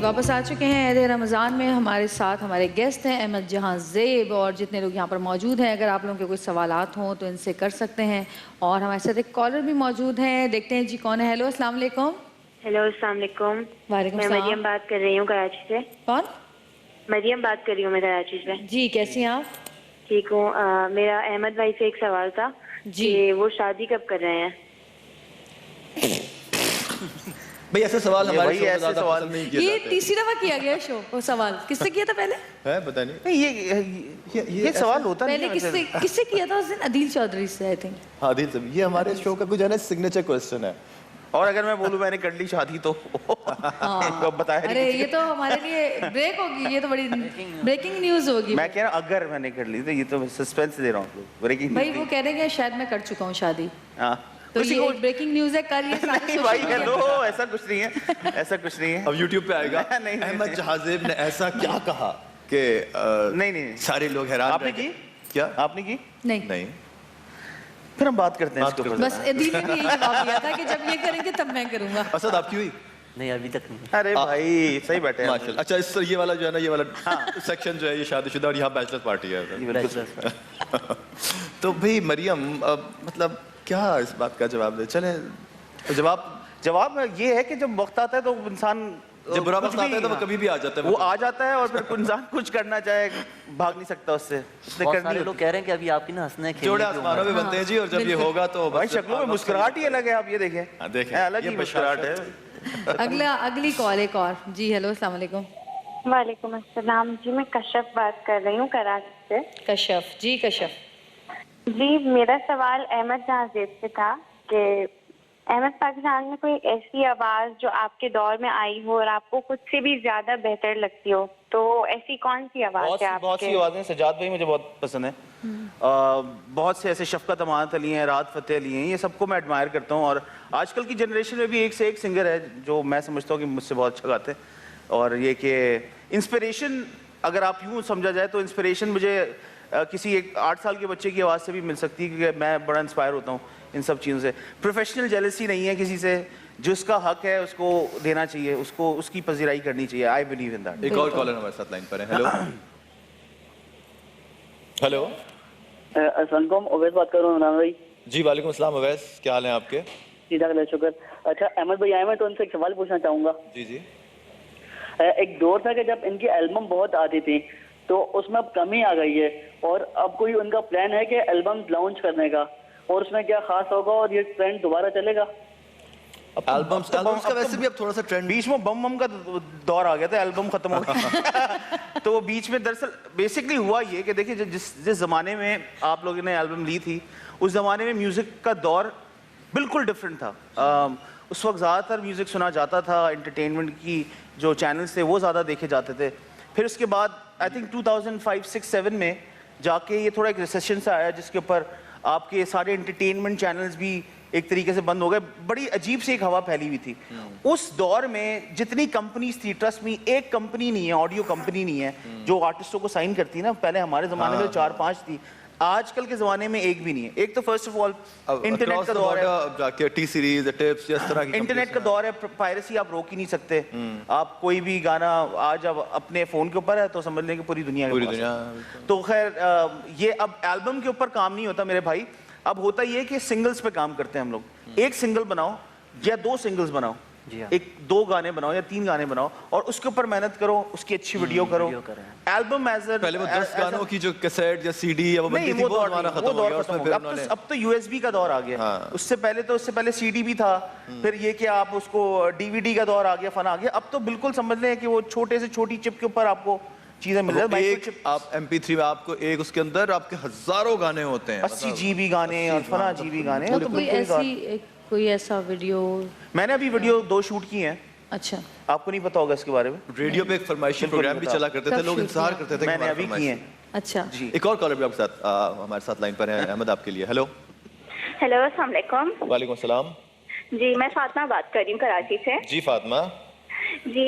वापस आ चुके हैं ऐद रमज़ान में। हमारे साथ हमारे गेस्ट हैं अहमद जहां ज़ेब और जितने लोग यहाँ पर मौजूद हैं। अगर आप लोगों के कोई सवालात हों तो इनसे कर सकते हैं। और हमारे साथ एक कॉलर भी मौजूद हैं, देखते हैं जी कौन है। हेलो, अस्सलाम वालेकुम। हेलो, अस्सलाम वालेकुम। वालेकुम मैं सलाम। मरियम बात कर रही हूँ कराची से। कौन? मरियम बात कर रही हूँ मैं कराची से। जी, कैसी हैं आप? ठीक हूँ। मेरा अहमद भाई से एक सवाल था जी। कि वो शादी कब कर रहे हैं। भाई ऐसे सवाल हमारे शो में ऐसे ज़्यादा सवाल पसंद नहीं किए ये जाते। तीसरी दफा किया गया शो। वो सवाल किससे किया था पहले? है पता नहीं। नहीं, ये सवाल होता पहले नहीं किससे किससे किया था उस दिन? अदील चौधरी से आई थिंक। हाँ दिल से, ये हमारे शो का कुछ है ना सिग्नेचर क्वेश्चन है। और अगर मैं बोलूं मैंने कर ली शादी तो हाँ। बताया नहीं अरे किसी ये तो हमारे लिए ब्रेक होगी, ये तो बड़ी ब्रेकिंग न्यूज होगी। मैं कह रहा हूं अगर मैंने कर ली तो ये तो सस्पेंस दे रहा हूँ ब्रेकिंग भाई वो कह रहे हैं कि शायद मैं कर चुका हूँ शादी, हाँ तो ये एक ब्रेकिंग न्यूज है। कल ये सारे नहीं social भाई media हेलो पे- ऐसा कुछ नहीं है, ऐसा कुछ नहीं है। अब YouTube पे आएगा नहीं, अहमद जहां ज़ेब ने ऐसा क्या कहा कि नहीं सारे लोग हैरान आपने रह गए। की क्या आपने की नहीं, नहीं फिर हम बात करते हैं बात इसके ऊपर। बस अदील ने भी यही जवाब दिया था कि जब ये करेंगे तब मैं करूंगा। असद आपकी हुई? नहीं अभी तक नहीं। अरे भाई सही बैठे हैं माशाल्लाह। अच्छा इस ये वाला जो है ना ये वाला सेक्शन जो है ये शादीशुदा और यहाँ बैचलर पार्टी है। तो भाई मरियम मतलब क्या इस बात का जवाब दे? चले जवाब ये है कि जब वक्त आता है तो इंसान जब बुरा कुछ वक्त आता है तो वो हाँ, कभी भी आ जाता है। वो आ जाता है और फिर इंसान कुछ करना चाहे भाग नहीं सकता उससे। उसने बहुत करनी सारे होती लोग कह रहे हैं कि अभी आपकी ना हंसने जोड़े आसमानों में बनते हैं जी, और जब ये होगा तो भाई बस शक्लों में मुस्कुराहट ही अलग है। आप ये देखें, हाँ, देखें अलग ये ही मुस्कुराहट है। अगली कॉल एक और। जी हेलो, अस्सलाम वालेकुम। वालेकुम अस्सलाम जी, मैं कश्यप बात कर रही हूँ कराची से। कश्यप जी, कश्यप जी, मेरा सवाल अहमद जहां ज़ेब से था कि अहमद, पाकिस्तान में कोई ऐसी आवाज जो आपके दौर में आई हो और आपको खुद से भी ज्यादा बेहतर लगती हो, तो ऐसी कौन सी आवाज है आपके? बहुत सी आवाजें। सजाद भाई मुझे बहुत पसंद है। बहुत से ऐसे शफकत अमानत अली हैं, राहत फतेह अली हैं, ये सबको मैं एडमायर करता हूँ। और आजकल की जनरेशन में भी एक से एक सिंगर है जो मैं समझता हूँ कि मुझसे बहुत अच्छा गाते हैं। और ये कि इंस्पिरेशन अगर आप यूँ समझा जाए तो इंस्पिरेशन मुझे किसी एक 8 साल के बच्चे की आवाज़ से भी मिल सकती है, क्योंकि मैं बड़ा इंस्पायर होता हूँ इन सब चीज़ों से। प्रोफेशनल जेलसी नहीं है किसी से, जिसका हक है उसको देना चाहिए, उसको उसकी पजीराई करनी चाहिए। I believe in that. एक और कॉलर हमारे साथ लाइन पर है। हेलो हेलो अस्सलाम वालेकुम, ओवैस बात कर रहा हूँ इमरान भाई। जी वालेकुम अस्सलाम अवैस, क्या हाल है आपके? जी अल्लाह शुक्र। अच्छा अहमद भाई आए, मैं तो उनसे एक सवाल पूछना चाहूँगा। जी जी। एक दौर था कि जब इनकी एल्बम बहुत आती थी, तो उसमें अब कमी आ गई है, और अब कोई उनका प्लान है कि एल्बम लॉन्च करने का, और उसमें क्या खास होगा और ये ट्रेंड दोबारा चलेगा? एल्बम्स का वैसे भी अब थोड़ा सा ट्रेंड बीच में बम का दौर आ गया था, एल्बम खत्म हो गया। तो वो बीच में दरअसल बेसिकली हुआ ये कि देखिए जिस जमाने में आप लोगों ने एल्बम ली थी, उस जमाने में म्यूजिक का दौर बिल्कुल डिफरेंट था। उस वक्त ज़्यादातर म्यूजिक सुना जाता था, एंटरटेनमेंट की जो चैनल्स थे वो ज़्यादा देखे जाते थे। फिर उसके बाद आई थिंक 2005, 6, 7 में जाके ये थोड़ा एक रिसेशन सा आया, जिसके ऊपर आपके सारे एंटरटेनमेंट चैनल्स भी एक तरीके से बंद हो गए। बड़ी अजीब सी एक हवा फैली हुई थी। उस दौर में जितनी कंपनीज थी, ट्रस्ट मी, एक कंपनी नहीं है, ऑडियो कंपनी नहीं है जो आर्टिस्टों को साइन करती है ना। पहले हमारे ज़माने में 4-5 थी, आजकल के ज़माने में एक भी नहीं है। एक तो फर्स्ट ऑफ ऑल इंटरनेट का दौर है, जाके टी सीरीज टिप्स इस तरह की इंटरनेट का दौर है, पायरेसी आप रोक ही नहीं सकते। आप कोई भी गाना आज अब अपने फ़ोन के ऊपर है तो समझ लें कि पूरी दुनिया के पास है। तो खैर ये अब एल्बम के ऊपर काम नहीं होता मेरे भाई। अब होता ये कि सिंगल्स पे काम करते हैं हम लोग। एक सिंगल बनाओ या 2 सिंगल्स बनाओ, एक 2 गाने बनाओ या 3 गाने बनाओ, और उसके ऊपर मेहनत करो, उसकी अच्छी वीडियो करो। एल्बम एज पहले वो 10 गानों की जो कैसेट या सीडी या वो बनती थी, वो हमारा खत्म हो गया। उसमें फिर उन्होंने अब तो यूएसबी का दौर आ गया। उससे पहले सीडी भी था, फिर ये कि आप उसको डीवीडी का दौर आ गया, फन आ गया। अब तो बिल्कुल समझ लें कि वो छोटे से छोटी चिप के ऊपर आपको चीजें मिल रही है। एक आप MP3 में आपको एक उसके अंदर आपके हजारों गाने होते हैं, 80 GB गाने और फना GB गाने। तो कोई ऐसा वीडियो मैंने अभी वीडियो 2 शूट की हैं। अच्छा, आपको नहीं पता होगा इसके बारे में। रेडियो पे एक फरमाइशी प्रोग्राम भी चला करते थे, लोग इंतजार करते थे। मैंने अभी की हैं। अच्छा जी। एक और कॉलर भी आपके साथ हमारे साथ लाइन पर है, अहमद आपके लिए। हेलो हेलो, अस्सलाम वालेकुम। वालेकुम सलाम। जी, मैं फातिमा बात कर रही हूँ कराची से। जी फातिमा। जी,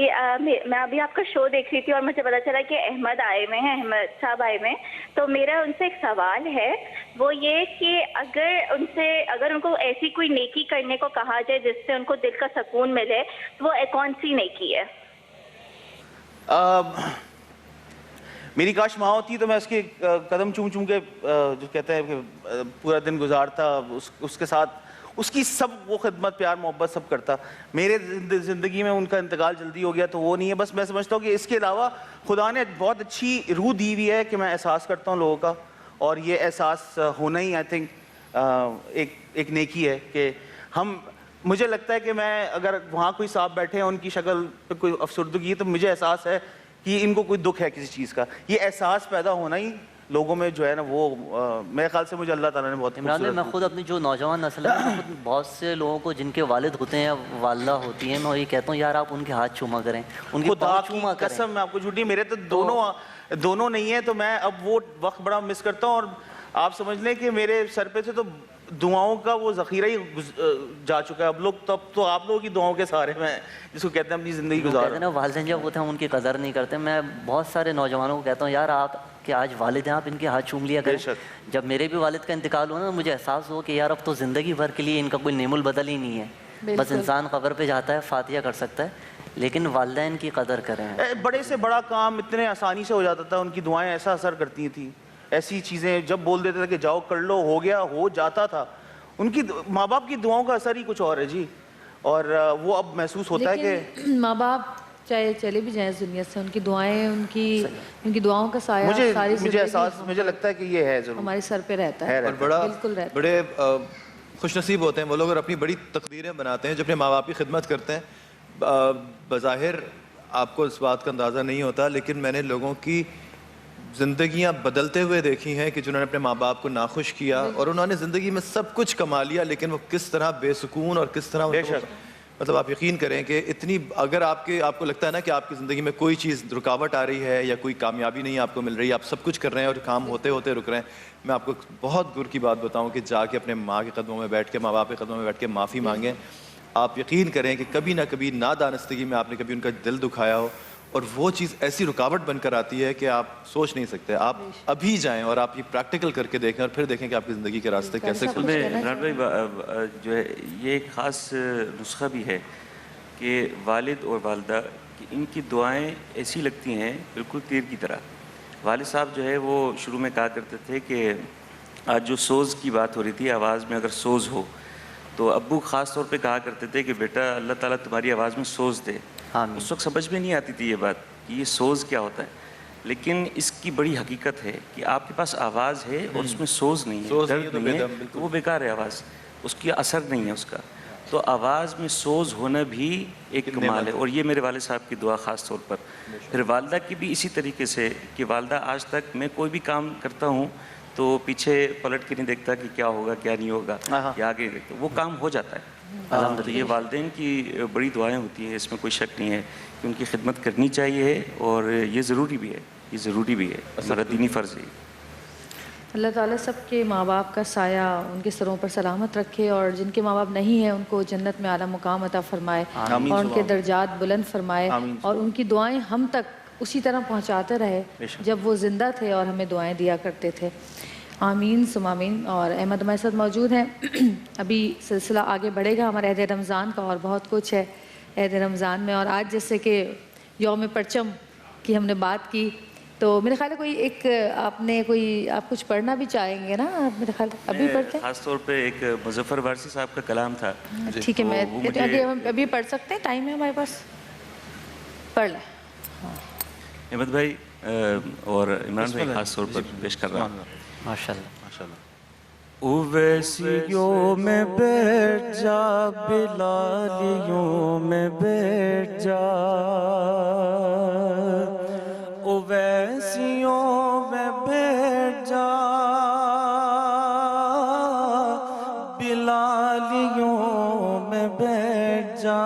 मैं अभी आपका शो देख रही थी और मुझे पता चला कि अहमद आए हुए हैं, अहमद साहब आए हुए हैं। तो मेरा उनसे एक सवाल है, वो ये कि अगर उनको ऐसी कोई नेकी करने को कहा जाए जिससे उनको दिल का सुकून मिले, तो वो कौन सी नेकी है? मेरी काश माँ होती तो मैं उसके कदम चूम चूम के जो कहते हैं कि पूरा दिन गुजारता, उसके साथ उसकी सब वो खिदमत प्यार मोहब्बत सब करता। मेरे ज़िंदगी में उनका इंतकाल जल्दी हो गया तो वो नहीं है। बस मैं समझता हूँ कि इसके अलावा खुदा ने बहुत अच्छी रूह दी हुई है कि मैं एहसास करता हूँ लोगों का, और ये एहसास होना ही आई थिंक एक नेकी है कि हम, मुझे लगता है कि मैं अगर वहाँ कोई साहब बैठे हैं उनकी शक्ल पे कोई अफसरदगी है तो मुझे एहसास है कि इनको कोई दुख है किसी चीज़ का। ये एहसास पैदा होना ही लोगों में जो है ना वो मेरे ख्याल से मुझे अल्लाह ताला ने बहुत इमरान भाई, मैं खुद अपनी जो नौजवान नस्ल है, मैं खुद बहुत से लोगों को जिनके वालिद होते हैं या वालदा होती हैं, मैं ये कहता हूँ यार आप उनके हाथ चूमा करें, उनकी खुदा पाँव की चूमा करें। कसम, मैं आपको झूठी, मेरे तो दोनों नहीं है, तो मैं अब वो वक्त बड़ा मिस करता हूँ। और आप समझ लें कि मेरे सर पे से तो दुआओं का वो ज़ख़ीरा ही जा चुका है। अब लोग तब तो आप लोगों की दुआओं के सहारे में जिसको कहते हैं अपनी ज़िंदगी गुजार रहे ना, वालिदैन जब होते हैं हम उनकी कदर नहीं करते। मैं बहुत सारे नौजवानों को कहता हूँ यार आप कि आज वालिद हैं, आप इनके हाथ चूम लिया करें। जब मेरे भी वालिद का इंतकाल हुआ ना, मुझे एहसास हुआ कि यार अब तो ज़िंदगी भर के लिए इनका कोई नेमुल बदल ही नहीं है। बस इंसान कब्र पे जाता है, फातिहा कर सकता है, लेकिन वालिदैन की कदर करें। बड़े से बड़ा काम इतने आसानी से हो जाता था, उनकी दुआएं ऐसा असर करती थी, ऐसी चीज़ें जब बोल देते थे कि जाओ कर लो, हो गया, हो जाता था। उनकी माँ बाप की दुआओं का असर ही कुछ और है जी। और वो अब महसूस होता है कि माँ बाप चाहे चले भी जाएं इस दुनिया से, उनकी दुआएं, उनकी दुआओं का साया मुझे सारी एहसास, मुझे लगता है कि ये है जरूर हमारे सर पे रहता है। और बड़ा बिल्कुल रहता है। बड़े खुशनसीब होते हैं वो लोग और अपनी बड़ी तकदीरें बनाते हैं जो अपने माँ बाप की खिदमत करते हैं। बज़ाहिर आपको इस बात का अंदाज़ा नहीं होता, लेकिन मैंने लोगों की ज़िंदगियाँ बदलते हुए देखी हैं कि जिन्होंने अपने माँ बाप को नाखुश किया और उन्होंने ज़िंदगी में सब कुछ कमा लिया, लेकिन वो किस तरह बेसुकून और किस तरह मतलब आप यकीन करें कि इतनी, अगर आपको लगता है ना कि आपकी ज़िंदगी में कोई चीज़ रुकावट आ रही है या कोई कामयाबी नहीं आपको मिल रही, आप सब कुछ कर रहे हैं और काम होते होते रुक रहे हैं, मैं आपको बहुत गुर की बात बताऊं कि जाके अपने माँ के कदमों में बैठ के, माँ बाप के कदमों में बैठ के माफ़ी मांगें। आप यकीन करें कि कभी ना कभी नादानस्तगी में आपने कभी उनका दिल दुखाया हो और वो चीज़ ऐसी रुकावट बनकर आती है कि आप सोच नहीं सकते। आप अभी जाएं और आप ये प्रैक्टिकल करके देखें और फिर देखें कि आपकी ज़िंदगी के रास्ते कैसे खुलते हैं। इमरान भाई जो है ये एक ख़ास नुस्खा भी है कि वालिद और वालदा की इनकी दुआएं ऐसी लगती हैं बिल्कुल तीर की तरह। वालिद साहब जो है वो शुरू में कहा करते थे कि आज जो सोज़ की बात हो रही थी, आवाज़ में अगर सोज़ हो तो अब्बू ख़ास तौर पे कहा करते थे कि बेटा अल्लाह ताला तुम्हारी आवाज़ में सोज़ दे। उस वक्त समझ में नहीं आती थी ये बात कि ये सोज़ क्या होता है, लेकिन इसकी बड़ी हकीकत है कि आपके पास आवाज़ है और उसमें सोज़ नहीं है, दर्द नहीं है, तो वो बेकार है आवाज़, उसकी असर नहीं है उसका। तो आवाज़ में सोज़ होना भी एक कमाल है। और ये मेरे वाले साहब की दुआ ख़ास तौर पर। फिर वालदा की भी इसी तरीके से कि वालदा आज तक मैं कोई भी काम करता हूँ तो पीछे पलट के नहीं देखता कि क्या होगा क्या नहीं होगा, या आगे देखता, वो काम हो जाता है। तो ये वालिदैन की बड़ी दुआएं होती हैं, इसमें कोई शक नहीं है कि उनकी खिदमत करनी चाहिए और ये ज़रूरी भी है, ये ज़रूरी भी है, हमारा दीनी फ़र्ज़ है। अल्लाह ताला सबके माँ बाप का साया उनके सरों पर सलामत रखे और जिनके माँ बाप नहीं हैं उनको जन्नत में आला मुकाम अता फरमाए और उनके दर्जात बुलंद फरमाए और उनकी दुआएं हम तक उसी तरह पहुँचाते रहे जब वो ज़िंदा थे और हमें दुआएं दिया करते थे। आमीन सुम आमीन। और अहमद हमारे साथ मौजूद हैं। अभी सिलसिला आगे बढ़ेगा हमारे अहद रमज़ान का और बहुत कुछ है अहद रमज़ान में। और आज जैसे कि यौम परचम की हमने बात की, तो मेरे ख्याल है कोई एक आप कुछ पढ़ना भी चाहेंगे ना? आप मेरे ख्याल अभी पढ़ते हैं। खास तौर पे एक मुज़फ़्फ़र वारसी साहब का कलाम था। ठीक है, मैं अभी पढ़ सकते हैं, टाइम है हमारे पास, पढ़ लें। अहमद भाई और इमरान भाई खास तौर पर पेश कर रहा हूँ। माशाल्लाह माशाल्लाह। उवैसियों में बैठ जा, बिलालियों में बैठ जा, उवैसियों में बैठ जा, बिलालियों में बैठ जा,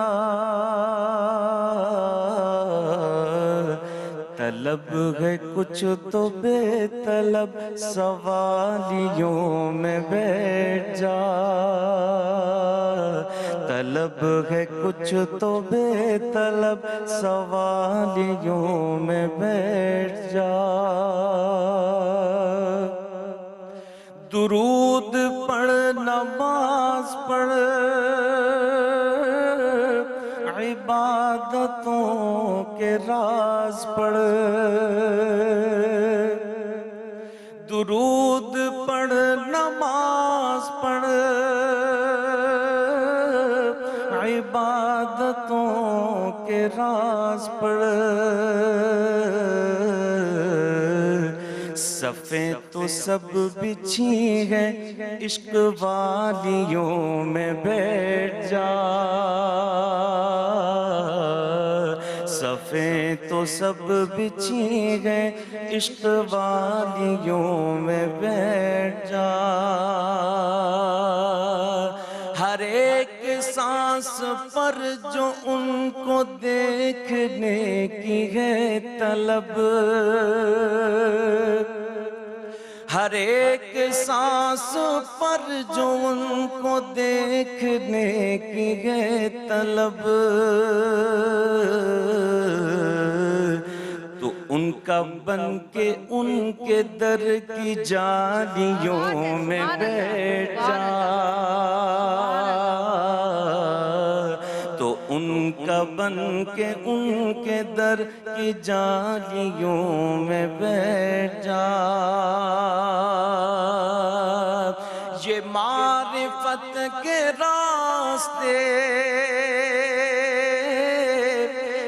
तलब है कुछ तो बेतलब सवालियों में बैठ जा, तलब है कुछ तो बेतलब सवालियों में बैठ जा। दुरूद पढ़, नमाज पढ़, इबादतों के राज पढ़, दुरूद पढ़, नमाज पढ़, इबादतों के राज पढ़। सफ़े तो सब बिछी है, इश्क वालियों में बैठ जा। सफ़े तो सब बिछी है, इश्क वालियों में बैठ जा। हर एक सांस पर जो उनको देखने की है तलब, हर एक सांस पर जो उनको देखने की है तलब, तो उनका बन के उनके दर की जालियों में बैठ जा। तो उनका बन के उनके दर की जालियों में बैठ जा। ये मारिफत के रास्ते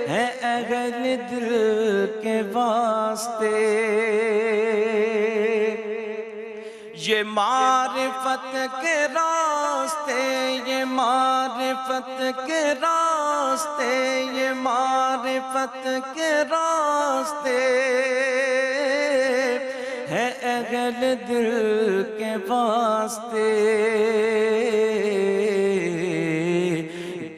हैं अहले दिल के वास्ते। ये मारिफत के रास्ते, ये मारिफत के रास्ते, ये मारिफत के रास्ते है अहले दिल के वास्ते।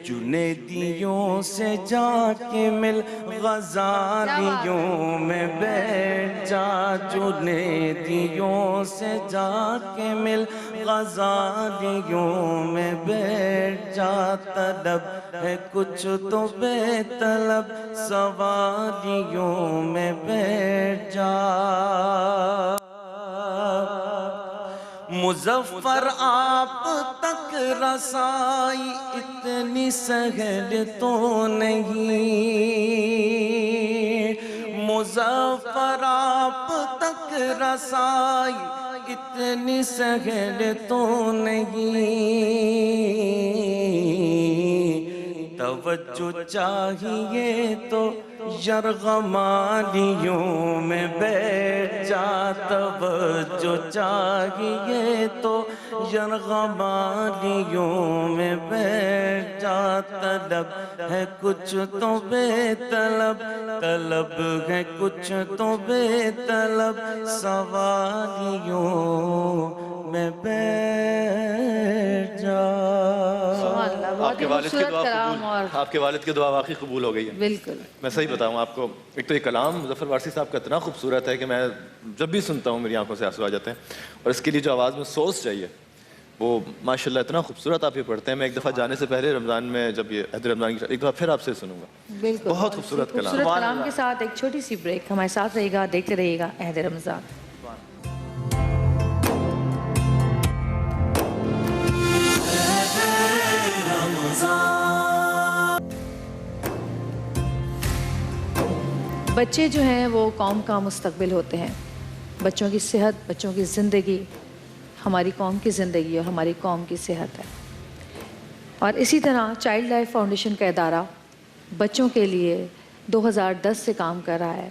जुनैदियों से जाके मिल, गजालियों में बैठ जा। जुनैदियों से जाके मिल, गजालियों में बैठ जा। तलब है कुछ तो बेतलब, सवालियों में बैठ जा। मुज़फ़्फ़र आप तक रसाई इतनी सहल तो नहीं। मुज़फ़्फ़र आप तक रसाई इतनी सहल तो नहीं। तवज्जो चाहिए तो यरग़मालियों में बैठ जा। तवज्जो चाहिए तो यरग़मालियों में बैठ जा। तलब है कुछ तो बेतलब, तलब है कुछ तो बेतलब, सवालियों में बैठ जा। आपके वालिद की दुआ कबूल, आपके वालिद की दुआ वाकई कबूल हो गई है। बिल्कुल। मैं सही बताऊं आपको, एक तो ये कलाम मुज़फ़्फ़र वारसी साहब का इतना खूबसूरत है कि मैं जब भी सुनता हूँ मेरी आंखों से आंसू आ जाते हैं। और इसके लिए जो आवाज़ में सोच चाहिए वो माशाल्लाह इतना खूबसूरत आप ये पढ़ते हैं। मैं एक दफ़ा जाने से पहले रमज़ान में जब ये अहद रमज़ान की एक दफ़ा फिर आपसे सुनूंगा। बिल्कुल, बहुत खूबसूरत कलाम। कलाम के साथ एक छोटी सी ब्रेक, हमारे साथ रहेगा, देखते रहिएगा अहद रमज़ान। बच्चे जो हैं वो कौम का मुस्तकबिल होते हैं। बच्चों की सेहत, बच्चों की ज़िंदगी हमारी कौम की ज़िंदगी और हमारी कौम की सेहत है। और इसी तरह चाइल्ड लाइफ फाउंडेशन का इदारा बच्चों के लिए 2010 से काम कर रहा है।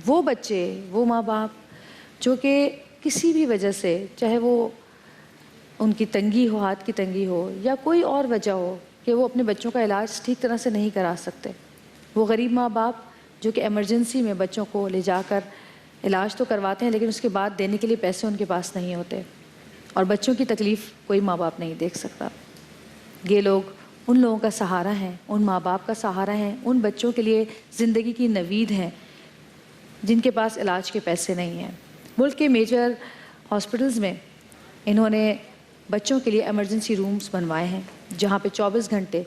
वो बच्चे, वो माँ बाप जो कि किसी भी वजह से, चाहे वो उनकी तंगी हो, हाथ की तंगी हो या कोई और वजह हो कि वो अपने बच्चों का इलाज ठीक तरह से नहीं करा सकते, वो गरीब माँ बाप जो कि एमरजेंसी में बच्चों को ले जाकर इलाज तो करवाते हैं लेकिन उसके बाद देने के लिए पैसे उनके पास नहीं होते और बच्चों की तकलीफ़ कोई माँ बाप नहीं देख सकता। ये लोग उन लोगों का सहारा हैं, उन माँ बाप का सहारा हैं, उन बच्चों के लिए ज़िंदगी की नवीद हैं जिनके पास इलाज के पैसे नहीं हैं। मुल्क के मेजर हॉस्पिटल्स में इन्होंने बच्चों के लिए एमरजेंसी रूम्स बनवाए हैं जहाँ पे 24 घंटे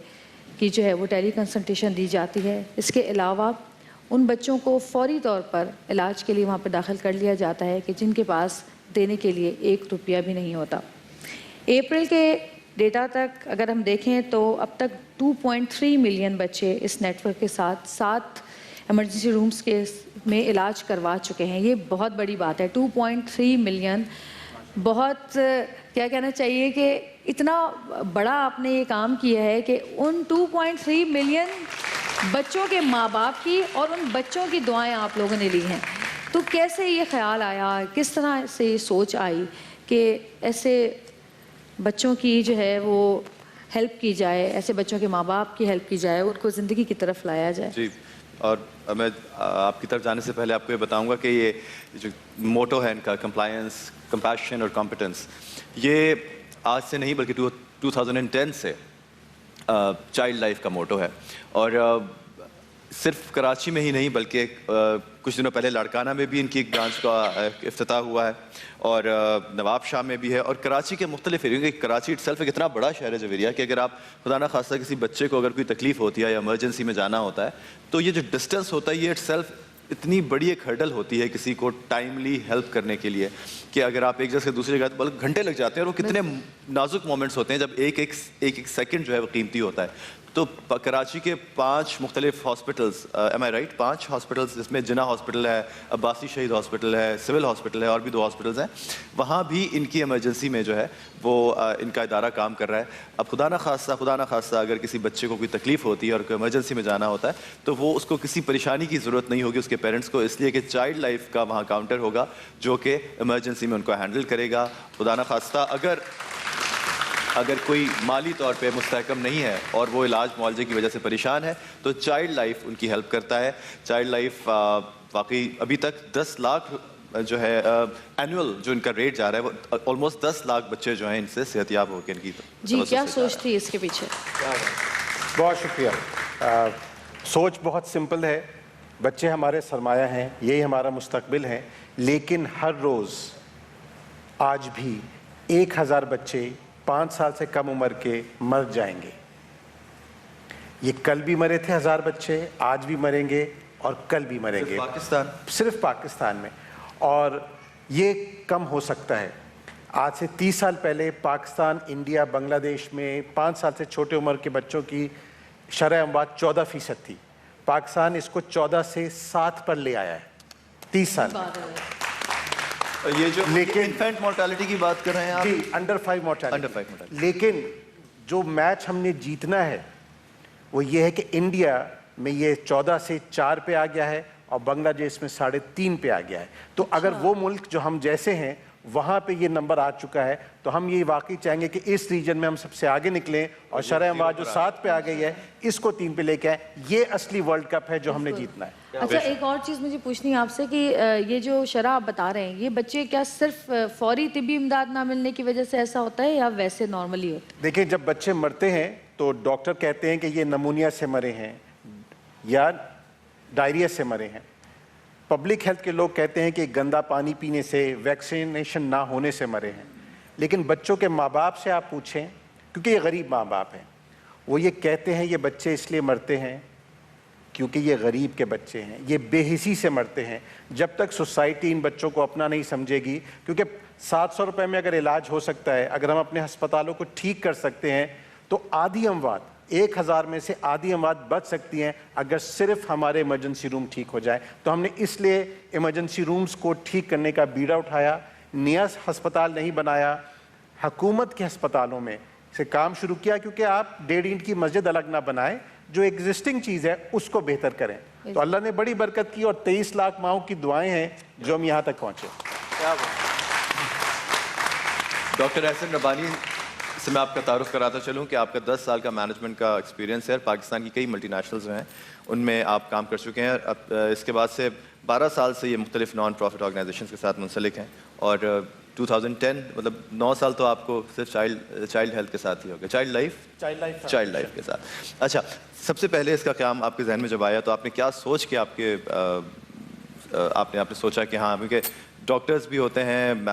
की जो है वो टेली कंसल्टेशन दी जाती है। इसके अलावा उन बच्चों को फौरी तौर पर इलाज के लिए वहाँ पर दाखिल कर लिया जाता है कि जिनके पास देने के लिए 1 रुपया भी नहीं होता। अप्रैल के डेटा तक अगर हम देखें तो अब तक 2.3 मिलियन बच्चे इस नेटवर्क के साथ 7 इमरजेंसी रूम्स के में इलाज करवा चुके हैं। ये बहुत बड़ी बात है। 2.3 मिलियन, बहुत क्या कहना चाहिए कि इतना बड़ा आपने ये काम किया है कि उन 2.3 मिलियन बच्चों के माँ बाप की और उन बच्चों की दुआएं आप लोगों ने ली हैं। तो कैसे ये ख्याल आया, किस तरह से ये सोच आई कि ऐसे बच्चों की जो है वो हेल्प की जाए, ऐसे बच्चों के माँ बाप की हेल्प की जाए, उनको ज़िंदगी की तरफ लाया जाए? जी, और मैं आपकी तरफ जाने से पहले आपको ये बताऊंगा कि ये जो मोटो है इनका, कंप्लायंस, कंपैशन और कॉम्पिटेंस, ये आज से नहीं बल्कि 2010 से चाइल्ड लाइफ का मोटो है। और सिर्फ कराची में ही नहीं बल्कि कुछ दिनों पहले लाड़काना में भी इनकी एक ब्रांच का इफ्तिताह हुआ है, और नवाब शाह में भी है, और कराची के मुख्तलिफ एरिया। कराची इटसेल्फ एक इतना बड़ा शहर है जवेरिया कि अगर आप खुदा ना खास्ता किसी बच्चे को अगर कोई तकलीफ होती है या इमरजेंसी में जाना होता है, तो ये जो डिस्टेंस होता है ये इटसेल्फ इतनी बड़ी एक हर्डल होती है किसी को टाइमली हेल्प करने के लिए कि अगर आप एक जगह से दूसरी जगह, बल्कि घंटे लग जाते हैं। और वो कितने नाजुक मोमेंट्स होते हैं जब एक सेकंड जो है वो कीमती होता है। तो कराची के 5 मुख्तलिफ हॉस्पिटल्स, एम आई राइट, 5 हॉस्पिटल्स, जिसमें जिना हॉस्पिटल है, अब्बासी शहीद हॉस्पिटल है, सिविल हॉस्पिटल है, और भी 2 हॉस्पिटल्स हैं, वहाँ भी इनकी इमरजेंसी में जो है वो इनका इदारा काम कर रहा है। अब खुदा ना खास्ता अगर किसी बच्चे को कोई तकलीफ होती है और कोई इमरजेंसी में जाना होता है तो वो उसको किसी परेशानी की ज़रूरत नहीं होगी उसके पेरेंट्स को, इसलिए कि चाइल्ड लाइफ का वहाँ काउंटर होगा जो कि इमरजेंसी में उनको हैंडल करेगा। खुदा ना खास्ता अगर कोई माली तौर पे मुस्तहकम नहीं है और वो इलाज मुआवजे की वजह से परेशान है तो चाइल्ड लाइफ उनकी हेल्प करता है। चाइल्ड लाइफ वाकई अभी तक 10 लाख जो है एनुअल जो इनका रेट जा रहा है वो ऑलमोस्ट 10 लाख बच्चे जो हैं इनसे सेहतियाब होकर इनकी जी, क्या सोच थी इसके पीछे? बहुत शुक्रिया। सोच बहुत सिंपल है, बच्चे हमारे सरमाया हैं, यही हमारा मुस्तकबिल है, लेकिन हर रोज़ आज भी 1000 बच्चे 5 साल से कम उम्र के मर जाएंगे। ये कल भी मरे थे 1000 बच्चे, आज भी मरेंगे और कल भी मरेंगे, सिर्फ पाकिस्तान में। और ये कम हो सकता है। आज से 30 साल पहले पाकिस्तान, इंडिया, बांग्लादेश में 5 साल से छोटे उम्र के बच्चों की शरह अमवात 14% थी। पाकिस्तान इसको 14 से 7 पर ले आया है 30 साल में। ये जो लेकिन इन्फेंट मोर्टालिटी की बात कर रहे हैं आप? जी, अंडर 5 मोर्टालिटी। लेकिन जो मैच हमने जीतना है वो ये है कि इंडिया में ये 14 से 4 पे आ गया है और बांग्लादेश में 3.5 पे आ गया है। तो अगर वो मुल्क जो हम जैसे हैं वहाँ पे ये नंबर आ चुका है तो हम ये वाकई चाहेंगे कि इस रीजन में हम सबसे आगे निकलें और शरह अमवात जो 7 पे आ गई है इसको 3 पे लेके आए। ये असली वर्ल्ड कप है जो हमने जीतना है। अच्छा, एक और चीज़ मुझे पूछनी है आपसे कि ये जो शरह आप बता रहे हैं, ये बच्चे क्या सिर्फ फौरी तिब्बी इमदाद ना मिलने की वजह से ऐसा होता है या वैसे नॉर्मली होता है? देखिए, जब बच्चे मरते हैं तो डॉक्टर कहते हैं कि ये नमूनिया से मरे हैं या डायरिया से मरे हैं। पब्लिक हेल्थ के लोग कहते हैं कि गंदा पानी पीने से, वैक्सीनेशन ना होने से मरे हैं। लेकिन बच्चों के माँ बाप से आप पूछें, क्योंकि ये गरीब माँ बाप हैं, वो ये कहते हैं ये बच्चे इसलिए मरते हैं क्योंकि ये गरीब के बच्चे हैं, ये बेहिसी से मरते हैं। जब तक सोसाइटी इन बच्चों को अपना नहीं समझेगी, क्योंकि 700 रुपये में अगर इलाज हो सकता है, अगर हम अपने अस्पतालों को ठीक कर सकते हैं तो आधी अमवात, 1000 में से आधी अमवात बच सकती हैं अगर सिर्फ हमारे इमरजेंसी रूम ठीक हो जाए। तो हमने इसलिए इमरजेंसी रूम्स को ठीक करने का बीड़ा उठाया, नया अस्पताल नहीं बनाया, हुकूमत के अस्पतालों में से काम शुरू किया, क्योंकि आप 1.5 ईंट की मस्जिद अलग ना बनाएं, जो एग्जिस्टिंग चीज़ है उसको बेहतर करें। तो अल्लाह ने बड़ी बरकत की और 23 लाख माओं की दुआएं हैं जो हम यहाँ तक पहुँचे। डॉक्टर एहसन रब्बानी से मैं आपका तारुफ कराता चलूँ कि आपका 10 साल का मैनेजमेंट का एक्सपीरियंस है। पाकिस्तान की कई मल्टीनेशनल्स जो हैं उनमें आप काम कर चुके हैं। अब इसके बाद से 12 साल से ये मुख्तलिफ नॉन प्रॉफिट ऑर्गेनाइजेशंस के साथ मुंसलिक हैं और 2010 मतलब 9 साल तो आपको सिर्फ चाइल्ड हेल्थ के साथ ही हो गया, चाइल्ड लाइफ के साथ। अच्छा, सबसे पहले इसका क़याम आपके जहन में जब आया तो आपने क्या सोच के आपने सोचा कि हाँ, क्योंकि डॉक्टर्स भी होते हैं,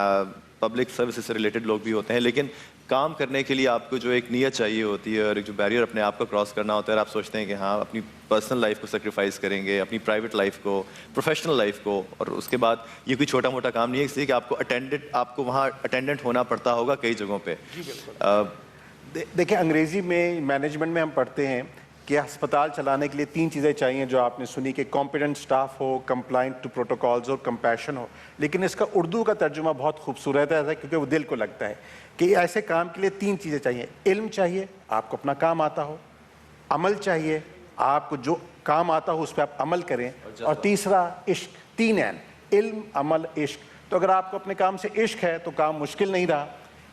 पब्लिक सर्विसेज से रिलेटेड लोग भी होते हैं, लेकिन काम करने के लिए आपको जो एक नीयत चाहिए होती है और एक जो बैरियर अपने आप को क्रॉस करना होता है, और आप सोचते हैं कि हाँ अपनी पर्सनल लाइफ को सेक्रीफाइस करेंगे, अपनी प्राइवेट लाइफ को, प्रोफेशनल लाइफ को, और उसके बाद ये कोई छोटा मोटा काम नहीं है, इसलिए कि आपको वहाँ अटेंडेंट होना पड़ता होगा कई जगहों पे। देखिए, अंग्रेज़ी में मैनेजमेंट में हम पढ़ते हैं कि अस्पताल चलाने के लिए 3 चीज़ें चाहिए जो आपने सुनी कि कॉम्पिटेंट स्टाफ हो, कंप्लाइंट टू प्रोटोकॉल्स और कंपैशन हो। लेकिन इसका उर्दू का तर्जुमा बहुत खूबसूरत है क्योंकि वो दिल को लगता है कि ऐसे काम के लिए 3 चीज़ें चाहिए। इल्म चाहिए, आपको अपना काम आता हो, अमल चाहिए, आपको जो काम आता हो उस पर आप अमल करें, और तीसरा इश्क। 3 एन, इल्म, अमल, इश्क। तो अगर आपको अपने काम से इश्क है तो काम मुश्किल नहीं रहा।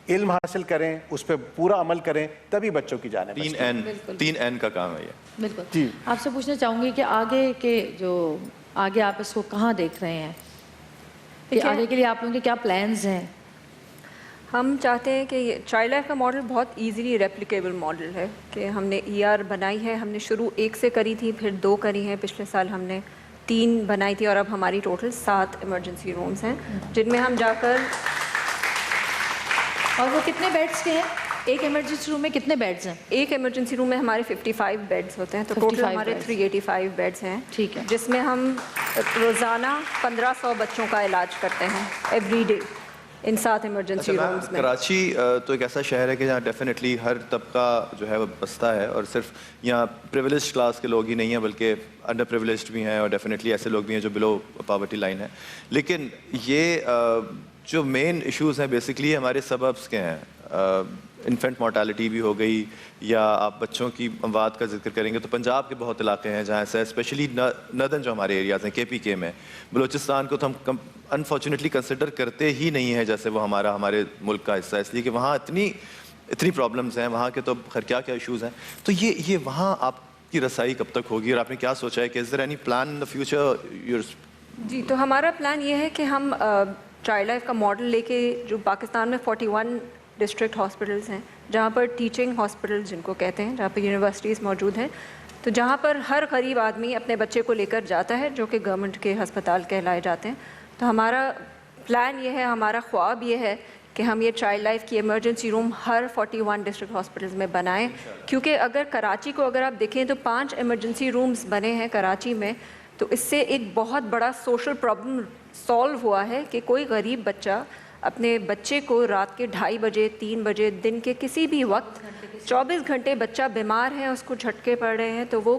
इल्म हासिल करें, उस पर पूरा अमल करें, तभी बच्चों की जाने। 3 एन का काम है ये। बिल्कुल जी। आपसे पूछना चाहूँगी कि आगे आप इसको कहाँ देख रहे हैं, कि आगे के लिए आप लोगों के क्या प्लान्स हैं? हम चाहते हैं कि ये चाइल्ड लाइफ का मॉडल बहुत इजीली रेप्लिकेबल मॉडल है कि हमने ER बनाई है। हमने शुरू 1 से करी थी, फिर 2 करी हैं, पिछले साल हमने 3 बनाई थी, और अब हमारी टोटल 7 इमरजेंसी रूम्स हैं जिनमें हम जाकर। और वो कितने बेड्स के हैं? एक इमरजेंसी रूम में कितने बेड्स हैं? एक इमरजेंसी रूम में हमारे 55 बेड्स होते हैं, तो टोटल हमारे 385 बेड्स हैं। ठीक है। जिसमें हम रोज़ाना 1500 बच्चों का इलाज करते हैं every day in 7 emergency rooms में। कराची तो एक ऐसा शहर है कि जहाँ डेफिनेटली हर तबका जो है वो बसता है, और सिर्फ यहाँ प्रिविलेज्ड क्लास के लोग ही नहीं हैं बल्कि अंडर प्रिविलेज्ड भी हैं, और डेफिनेटली ऐसे लोग भी हैं जो बिलो पॉवर्टी लाइन है। लेकिन ये जो मेन इश्यूज हैं बेसिकली हमारे सबब्स के हैं। इन्फेंट मोर्टालिटी भी हो गई, या आप बच्चों की अमवात का जिक्र करेंगे तो पंजाब के बहुत इलाके हैं जहाँ से, स्पेशली नदन जो हमारे एरियाज़ हैं KPK में, बलूचिस्तान को तो हम अनफॉर्चुनेटली कंसिडर करते ही नहीं है जैसे वो हमारे मुल्क का हिस्सा है, इसलिए कि वहाँ इतनी प्रॉब्लम्स हैं वहाँ के, तो खैर क्या क्या इशूज़ हैं। तो ये वहाँ आपकी रसाई कब तक होगी, और आपने क्या सोचा है कि is there any plan in the future? जी, तो हमारा प्लान ये है कि हम चाइल्ड लाइफ का मॉडल लेके, जो पाकिस्तान में 41 डिस्ट्रिक्ट हॉस्पिटल्स हैं जहाँ पर टीचिंग हॉस्पिटल्स जिनको कहते हैं, जहाँ पर यूनिवर्सिटीज़ मौजूद हैं, तो जहाँ पर हर गरीब आदमी अपने बच्चे को लेकर जाता है जो कि गवर्नमेंट के अस्पताल कहलाए जाते हैं। तो हमारा प्लान ये है, हमारा ख्वाब ये है कि हम ये चाइल्ड लाइफ की इमरजेंसी रूम हर 41 डिस्ट्रिक्ट हॉस्पिटल्स में बनाएं, क्योंकि अगर कराची को अगर आप देखें तो 5 इमरजेंसी रूम्स बने हैं कराची में, तो इससे एक बहुत बड़ा सोशल प्रॉब्लम सॉल्व हुआ है कि कोई गरीब बच्चा अपने बच्चे को रात के 2:30 बजे, 3 बजे, दिन के किसी भी वक्त 24 घंटे बच्चा बीमार है, उसको झटके पड़ रहे हैं, तो वो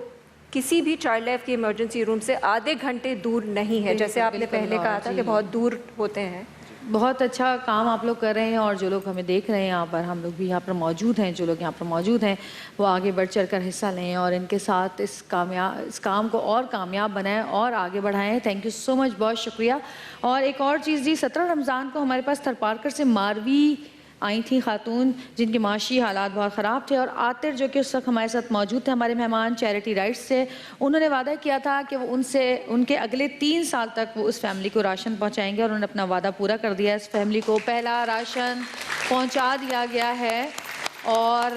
किसी भी चाइल्ड लाइफ की इमरजेंसी रूम से आधे घंटे दूर नहीं है, जैसे आपने पहले कहा था कि बहुत दूर होते हैं। बहुत अच्छा काम आप लोग कर रहे हैं, और जो लोग हमें देख रहे हैं यहाँ पर, हम लोग भी यहाँ पर मौजूद हैं, जो लोग यहाँ पर मौजूद हैं वो आगे बढ़ चढ़ कर हिस्सा लें और इनके साथ इस काम को और कामयाब बनाएं और आगे बढ़ाएं। थैंक यू सो मच, बहुत शुक्रिया। और एक और चीज़ जी, 17 रमज़ान को हमारे पास थरपारकर से मारवी आई थी खातून, जिनके माशी हालात बहुत ख़राब थे, और आतिर जो कि उस वक्त हमारे साथ मौजूद थे, हमारे मेहमान चैरिटी राइट्स से, उन्होंने वादा किया था कि वो उनके अगले 3 साल तक वो उस फैमिली को राशन पहुंचाएंगे, और उन्होंने अपना वादा पूरा कर दिया। इस फैमिली को पहला राशन पहुंचा दिया गया है, और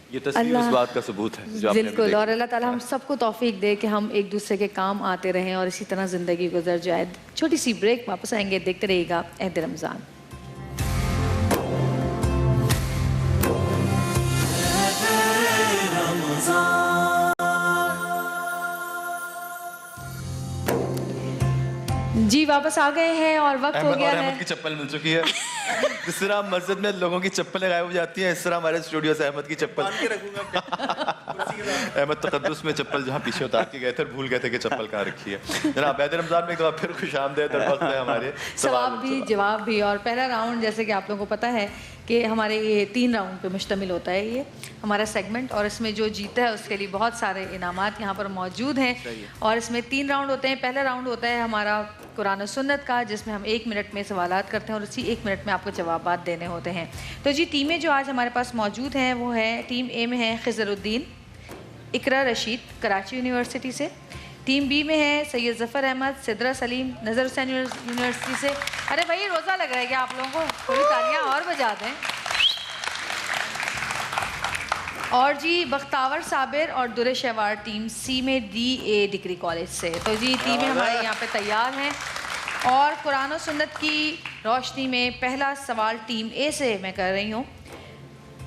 ये तस्वीर उस बात का सबूत है जो आपने बिल्कुल। और अल्लाह ताला हम सबको तौफीक दे कि हम एक दूसरे के काम आते रहें और इसी तरह ज़िंदगी गुजर जाए। छोटी सी ब्रेक, वापस आएंगे, देखते रहिएगा अहद रमज़ान। जी वापस आ गए हैं और वक्त हो गया है। अहमद की चप्पल मिल चुकी है। जिस तरह मस्जिद में लोगों की चप्पलें गायब हो जाती हैं, इस तरह हमारे स्टूडियो से अहमद की चप्पल अहमद तकद्दुस में चप्पल जहाँ पीछे उतार के गए थे, भूल गए थे कि चप्पल कहाँ रखी है। जनाब अहद रमज़ान में एक बार फिर खुशामदीद है हमारे सवाल भी जवाब भी। और पहला राउंड जैसे कि आप लोगों को पता है कि हमारे ये 3 राउंड पे मुश्तमिल होता है ये हमारा सेगमेंट, और इसमें जो जीता है उसके लिए बहुत सारे इनामात यहाँ पर मौजूद हैं। और इसमें 3 राउंड होते हैं। पहला राउंड होता है हमारा कुरान और सुन्नत का, जिसमें हम 1 मिनट में सवालात करते हैं और उसी 1 मिनट में आपको जवाबात देने होते हैं। तो जी टीमें जो आज हमारे पास मौजूद हैं वो है, टीम ए में है खिजरुद्दीन, इकरा रशीद कराची यूनिवर्सिटी से। टीम बी में है सैयद ज़फ़र अहमद, सिद्रा सलीम नज़र हुसैन यूनिवर्सिटी से। अरे भाई रोज़ा लग रहा है क्या आप लोगों को? थोड़ी तालियां और बजा दें। और जी बख्तावर साबिर और दुरे शहवार टीम सी में DA डिग्री कॉलेज से। तो जी टीमें हमारे यहाँ पे तैयार हैं। और कुरान और सुन्नत की रोशनी में पहला सवाल टीम ए से मैं कर रही हूँ।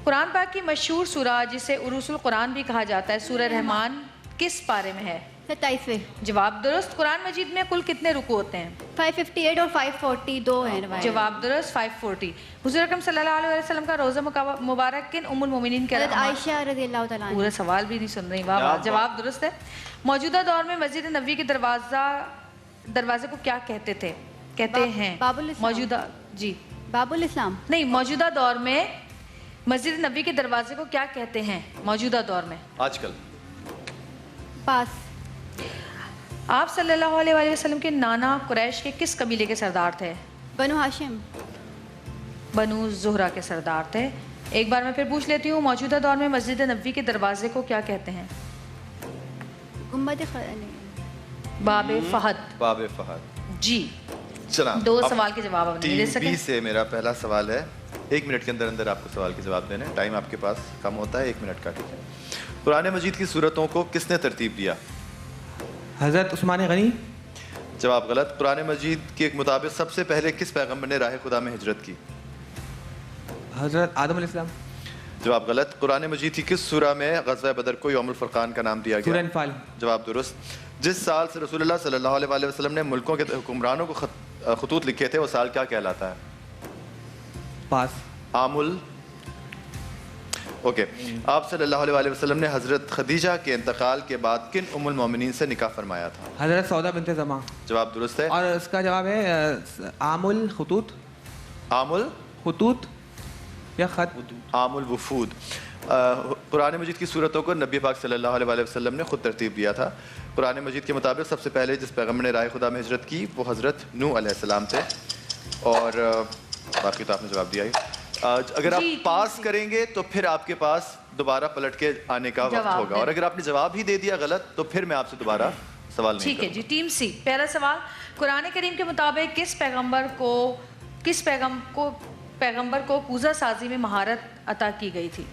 कुरान पाक की मशहूर सूरा जिसे उरूसुल कुरान भी कहा जाता है, सूरह रहमान, किस पारे में है? 27वें। जवाब दुरुस्त। कुरान मजीद में कुल कितने रुकू होते हैं? 558 और 542 हैं रवायत। जवाब दुरुस्त 540। हुज़ूर अकरम सल्लल्लाहु अलैहि वसल्लम का रोज़ा मुबारक किन उम्मुल मोमिनीन के हज़रत आयशा रज़ियल्लाहु तआला अन्हा। पूरा सवाल भी नहीं सुन रही, वाह वाह। जवाब दुरुस्त है। मौजूदा दौर में मस्जिद नबवी के दरवाजे को क्या कहते थे, कहते हैं? बाबुल इस्लाम। मौजूदा जी बाबुल इस्लाम नहीं, मौजूदा दौर में मस्जिद नबवी के दरवाजे को क्या कहते हैं मौजूदा दौर में? आजकल। पास। आप सल्लल्लाहु अलैहि वसल्लम के नाना कुरैश के किस कबीले के सरदार थे? बनु हाशिम। बनु ज़ुहरा के सरदार थे। एक बार मैं फिर पूछ लेती हूँ, मौजूदा दौर में मस्जिद नबवी के दरवाजे को क्या कहते हैं? गुम्बद बाब फहद। बाब फहद जी। चला, दो सवाल के जवाब आप नहीं दे सके। टीम बी से मेरा पहला सवाल है। 1 मिनट के अंदर अंदर आपको सवाल के जवाब देने हैं। टाइम आपके पास कम होता है, 1 मिनट का, ठीक है। कुरान मजीद की सूरतों को किसने तरतीब दिया? हज़रत उस्मान गनी। जवाब गलत। कुरान मजीद के मुताबिक सबसे पहले किस पैगम्बर ने राह खुदा में हिजरत की? हज़रत आदम अलैहिस्सलाम। जवाब गलत। कुरान मजीद की किस सूरा में ग़ज़वा बदर को यौमुल फुरक़ान का नाम दिया गया? सूरह अनफ़ाल। जवाब दुरुस्त। जिस साल से रसूलुल्लाह सल्लल्लाहु अलैहि वसल्लम ने मुल्कों के हुक्मरानों को खतूत लिखे थे, वो साल क्या कहलाता है? पास। आमुल। ओके। आप सल्लल्लाहु अलैहि वसल्लम ने हज़रत खदीजा के इंतकाल के बाद किन उम्मुल मोमिनीन से निकाह फरमाया था? हज़रत सौदा बिन्त ज़मा। जवाब दुरुस्त है। और इसका जवाब है आमुल खुतूत। आमुल खुतूत या खत। आमुल वफूद। कुरान मजीद की सूरतों को नबी पाक सल्लल्लाहु अलैहि वसल्लम ने खुद तरतीब दिया था। कुरान मजीद के मुताबिक सबसे पहले जिस पैगम्बर ने राह खुदा में हिजरत की वो हज़रत नूह अलैहिस्सलाम थे। और बाकी तो आपने जवाब दिया ही। अगर आप पास करेंगे तो फिर आपके पास दोबारा पलट के आने का वक्त होगा, और अगर आपने जवाब ही दे दिया गलत तो फिर मैं आपसे दोबारा सवाल नहीं ठीक है जी। टीम सी, पहला सवाल, कुरान करीम के मुताबिक किस पैगंबर को पूजा साजी में महारत अता की गई थी?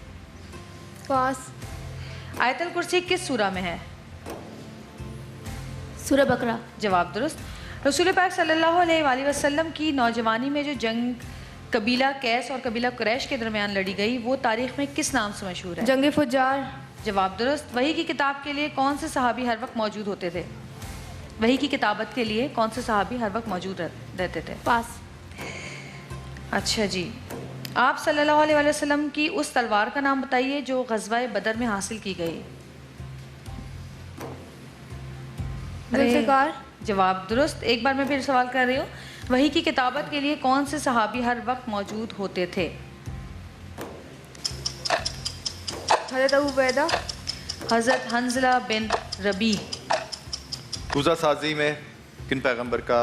पास। आयतल कुर्सी किस सूरा में है? सूरह बकरा। जवाब दुरुस्त। रसूल पाक सल्लल्लाहु अलैहि वसल्लम की नौजवानी में जो जंग कबीला कैस और कबीला कुरैश के दरमियान लड़ी गई वो तारीख में किस नाम से मशहूर है? जंग फुज्जार। जवाब दुरुस्त। वही की किताब के लिए कौन से सहाबी हर वक्त मौजूद होते थे? वही की किताबत के लिए कौन से सहाबी हर वक्त मौजूद रहते थे? पास। अच्छा जी। आप सल्लल्लाहु अलैहि वसल्लम की उस तलवार का नाम बताइए जो ग़ज़वा बदर में हासिल की गई। ज़ुल्फ़िकार। जवाब दुरुस्त। एक बार मैं फिर सवाल कर रही हूँ, वही की किताबत के लिए कौन से सहाबी हर वक्त मौजूद होते थे? हज़रत अबू बैदा। हज़रत हंज़ला बिन रबी। पूजा साजी में किन पैगंबर का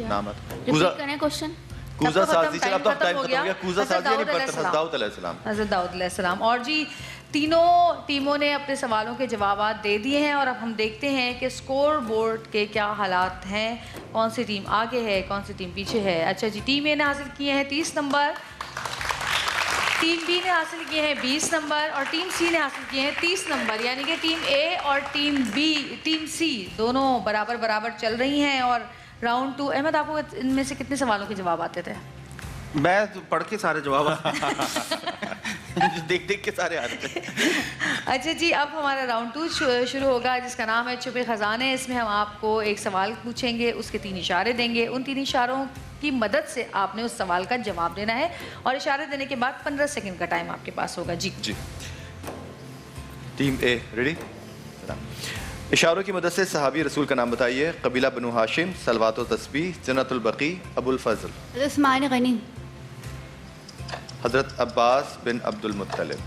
नाम है? क्वेश्चन। कूजा साजी। चलो अब तो टाइम खत्म हो गया। कूजा साजी यानी बर्तन दाऊद अलैहिस्सलाम। हज़रत दाऊद अलैहिस्सलाम। और जी तीनों टीमों ने अपने सवालों के जवाब दे दिए हैं और अब हम देखते हैं कि स्कोर बोर्ड के क्या हालात हैं, कौन सी टीम आगे है, कौन सी टीम पीछे है। अच्छा जी, टीम ए ने हासिल किए हैं 30 नंबर, टीम बी ने हासिल किए हैं 20 नंबर और टीम सी ने हासिल किए हैं 30 नंबर। यानी कि टीम ए और टीम सी दोनों बराबर बराबर चल रही हैं। और राउंड 2, अहमद आपको इनमें से कितने सवालों के जवाब आते थे? मैं तो पढ़ के सारे जवाब देख देख के सारे आते थे। अच्छा जी, अब हमारा राउंड 2 शुरू होगा जिसका नाम है छुपे खजाने। इसमें हम आपको एक सवाल पूछेंगे, उसके 3 इशारे देंगे। उन 3 इशारों की मदद से आपने उस सवाल का जवाब देना है और इशारे देने के बाद 15 सेकंड का टाइम आपके पास होगा। जी जी। टीम ए रेडी? इशारों की मदद से सहाबी रसूल का नाम बताइए। कबीला बनु हाशिम, सलवातो तस्बीह, जन्नतुल बकी, अबुल फजल। उस्मान गनी। हज़रत अब्बास बिन अब्दुल मुत्तलिब।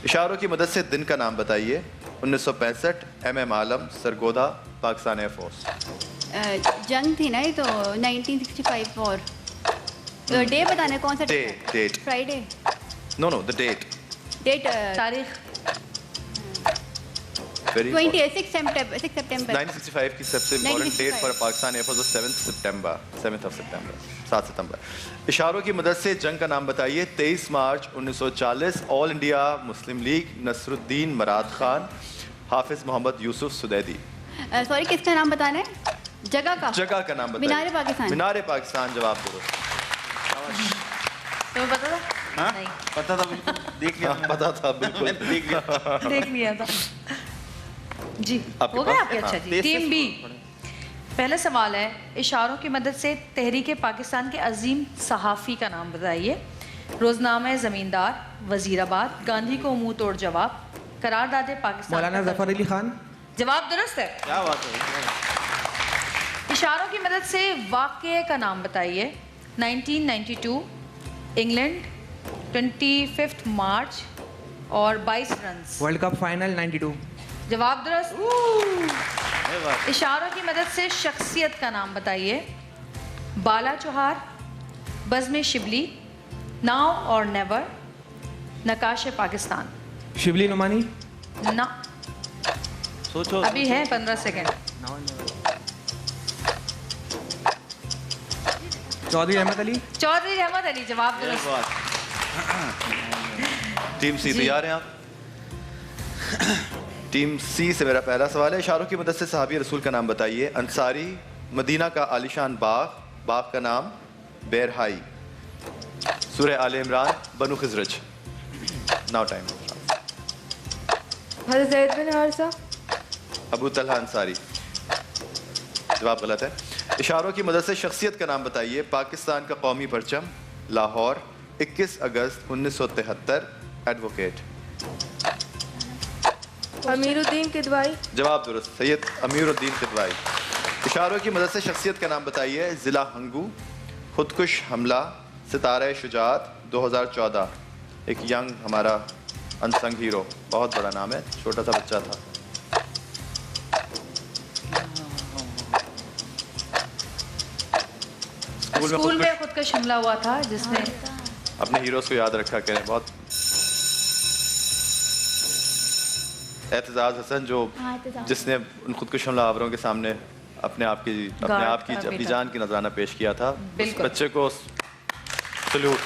इशारों की मदद से दिन का नाम बताइए। 1965, MM आलम, सरगोदा, पाकिस्तान एयरफोर्स। जंग थी ना ये तो 1965। और डे बताना कौन सा? Date. Friday. No the date. तारीख 26 सितंबर। 1965 की सबसे important date for Pakistan air force 7 सितंबर। इशारों की मदद से जंग का नाम बताइए। 23 मार्च 1940, all India Muslim League, Nasruddin Murad Khan, Hafiz Mohammad Yusuf Sudaidi. Sorry, किसका नाम बताना है? जगह का नाम बताइए। मीनार पाकिस्तान। मीनार पाकिस्तान जवाब दो। तुम्हें पता था? हाँ? नहीं पता था, बिल्कुल देख लिया। पता था बिल्कुल। देख लिया था। जी आपके हो गया पास? आपके? अच्छा हाँ, जी। तेज से टीम बी, पहला सवाल है, इशारों की मदद से तहरीक पाकिस्तान के अजीम सहाफ़ी का नाम बताइए। रोजनामा ज़मींदार, वजीराबाद, गांधी को मुंह तोड़ जवाब, करारदाद पाकिस्तान। मौलाना जफर अली खान। जवाब दुरुस्त है। क्या बात है। इशारों की मदद से वाक़ये का नाम बताइए। 1992, इंग्लैंड, 25 मार्च और 22 रन्स। World cup final 92। जवाब दुरुस्त। इशारों की मदद से शख्सियत का नाम बताइए। बाला चौहार, बज़्म शिबली, नाउ और नेवर, नकाश पाकिस्तान। शिबली नुमानी। ना, सोचो अभी है 15 सेकंड। चौधरी अहमद अली। चौधरी अहमद अली। जवाब दुरुस्त। टीम सी जी। तैयार हैं आप? टीम सी से मेरा पहला सवाल है, इशारों की मदद से सहाबी रसूल का नाम बताइए। अंसारी, मदीना का आलिशान बाग, बाग का नाम बेरहाई, सूरह आले इमरान, बनु खिजरज। Now time. हज़रत ज़ैद बिन हारिसा। अबू तलहा अंसारी। जवाब गलत है। इशारों की मदद से शख्सियत का नाम बताइए। पाकिस्तान का कौमी परचम, लाहौर, 21 अगस्त 1973, एडवोकेट। अमीरुद्दीन किदवाई। जवाब दुरुस्त, सैयद अमीरुद्दीन किदवाई। इशारों की मदद से शख्सियत का नाम बताइए। ज़िला हंगू, खुदकुश हमला, सितारा शुजात, 2014। एक यंग हमारा अनसंग हीरो, बहुत बड़ा नाम है, छोटा सा बच्चा था। स्कूल में खुद का शिमला हुआ था जिसने अपने हीरोज को याद रखा करें। बहुत एतजाज हसन जो जिसने उन खुदकुश हमलावरों के सामने अपने आप की अपनी जान की नजराना पेश किया था, उस बच्चे को सल्यूट।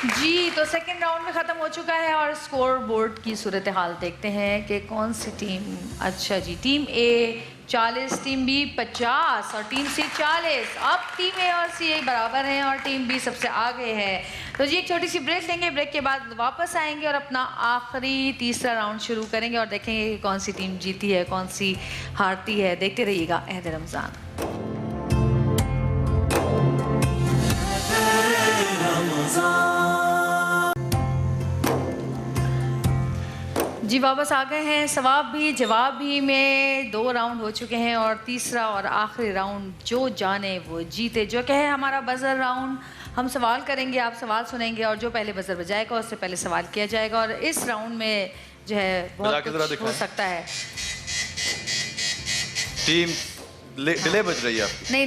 जी, तो सेकंड राउंड में ख़त्म हो चुका है और स्कोर बोर्ड की सूरत हाल देखते हैं कि कौन सी टीम। अच्छा जी, टीम ए 40, टीम बी 50 और टीम सी 40। अब टीम ए और सी बराबर हैं और टीम बी सबसे आगे है। तो जी एक छोटी सी ब्रेक लेंगे, ब्रेक के बाद वापस आएंगे और अपना आखिरी तीसरा राउंड शुरू करेंगे और देखेंगे कि कौन सी टीम जीती है, कौन सी हारती है। देखते रहिएगा अहद रमज़ान। जी वापस आ गए हैं। सवाब भी जवाब भी में 2 राउंड हो चुके हैं और तीसरा और आखिरी राउंड जो जाने वो जीते, जो कहे हमारा बजर राउंड। हम सवाल करेंगे, आप सवाल सुनेंगे और जो पहले बजर बजाएगा उससे पहले सवाल किया जाएगा। और इस राउंड में जो है बहुत कुछ हो सकता है। टीम डिले बज रही है। नहीं,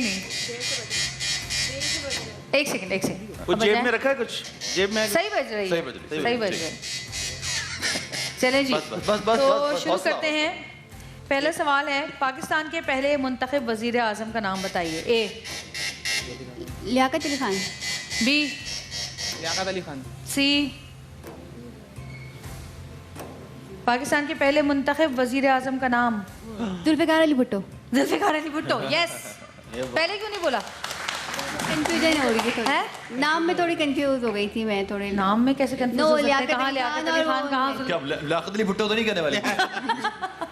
एक सेकंड। कुछ जेब में रखा है, कुछ जेब में सही बज रही है, सही बज रही है। चलें जी, बस, तो शुरू करते हैं। पहला सवाल है, पाकिस्तान के पहले मुंतखब वजीर आज़म का नाम बताइए। ए लियाकत अली खान। बी लियाकत अली खान। सी पाकिस्तान के पहले मुंतखब वजीर आज़म का नाम जुल्फ़िकार अली भुट्टो। जुल्फ़िकार अली भुट्टो, यस। पहले क्यों नहीं बोला? कंफ्यूजन हो रही थी, नाम में थोड़ी कंफ्यूज हो गई थी मैं। थोड़े नाम में कैसे कंफ्यूज हो सकते हैं? कहाँ लियाकत अली खान, कहाँ क्या लियाकत अली भुट्टो तो नहीं कहने वाली?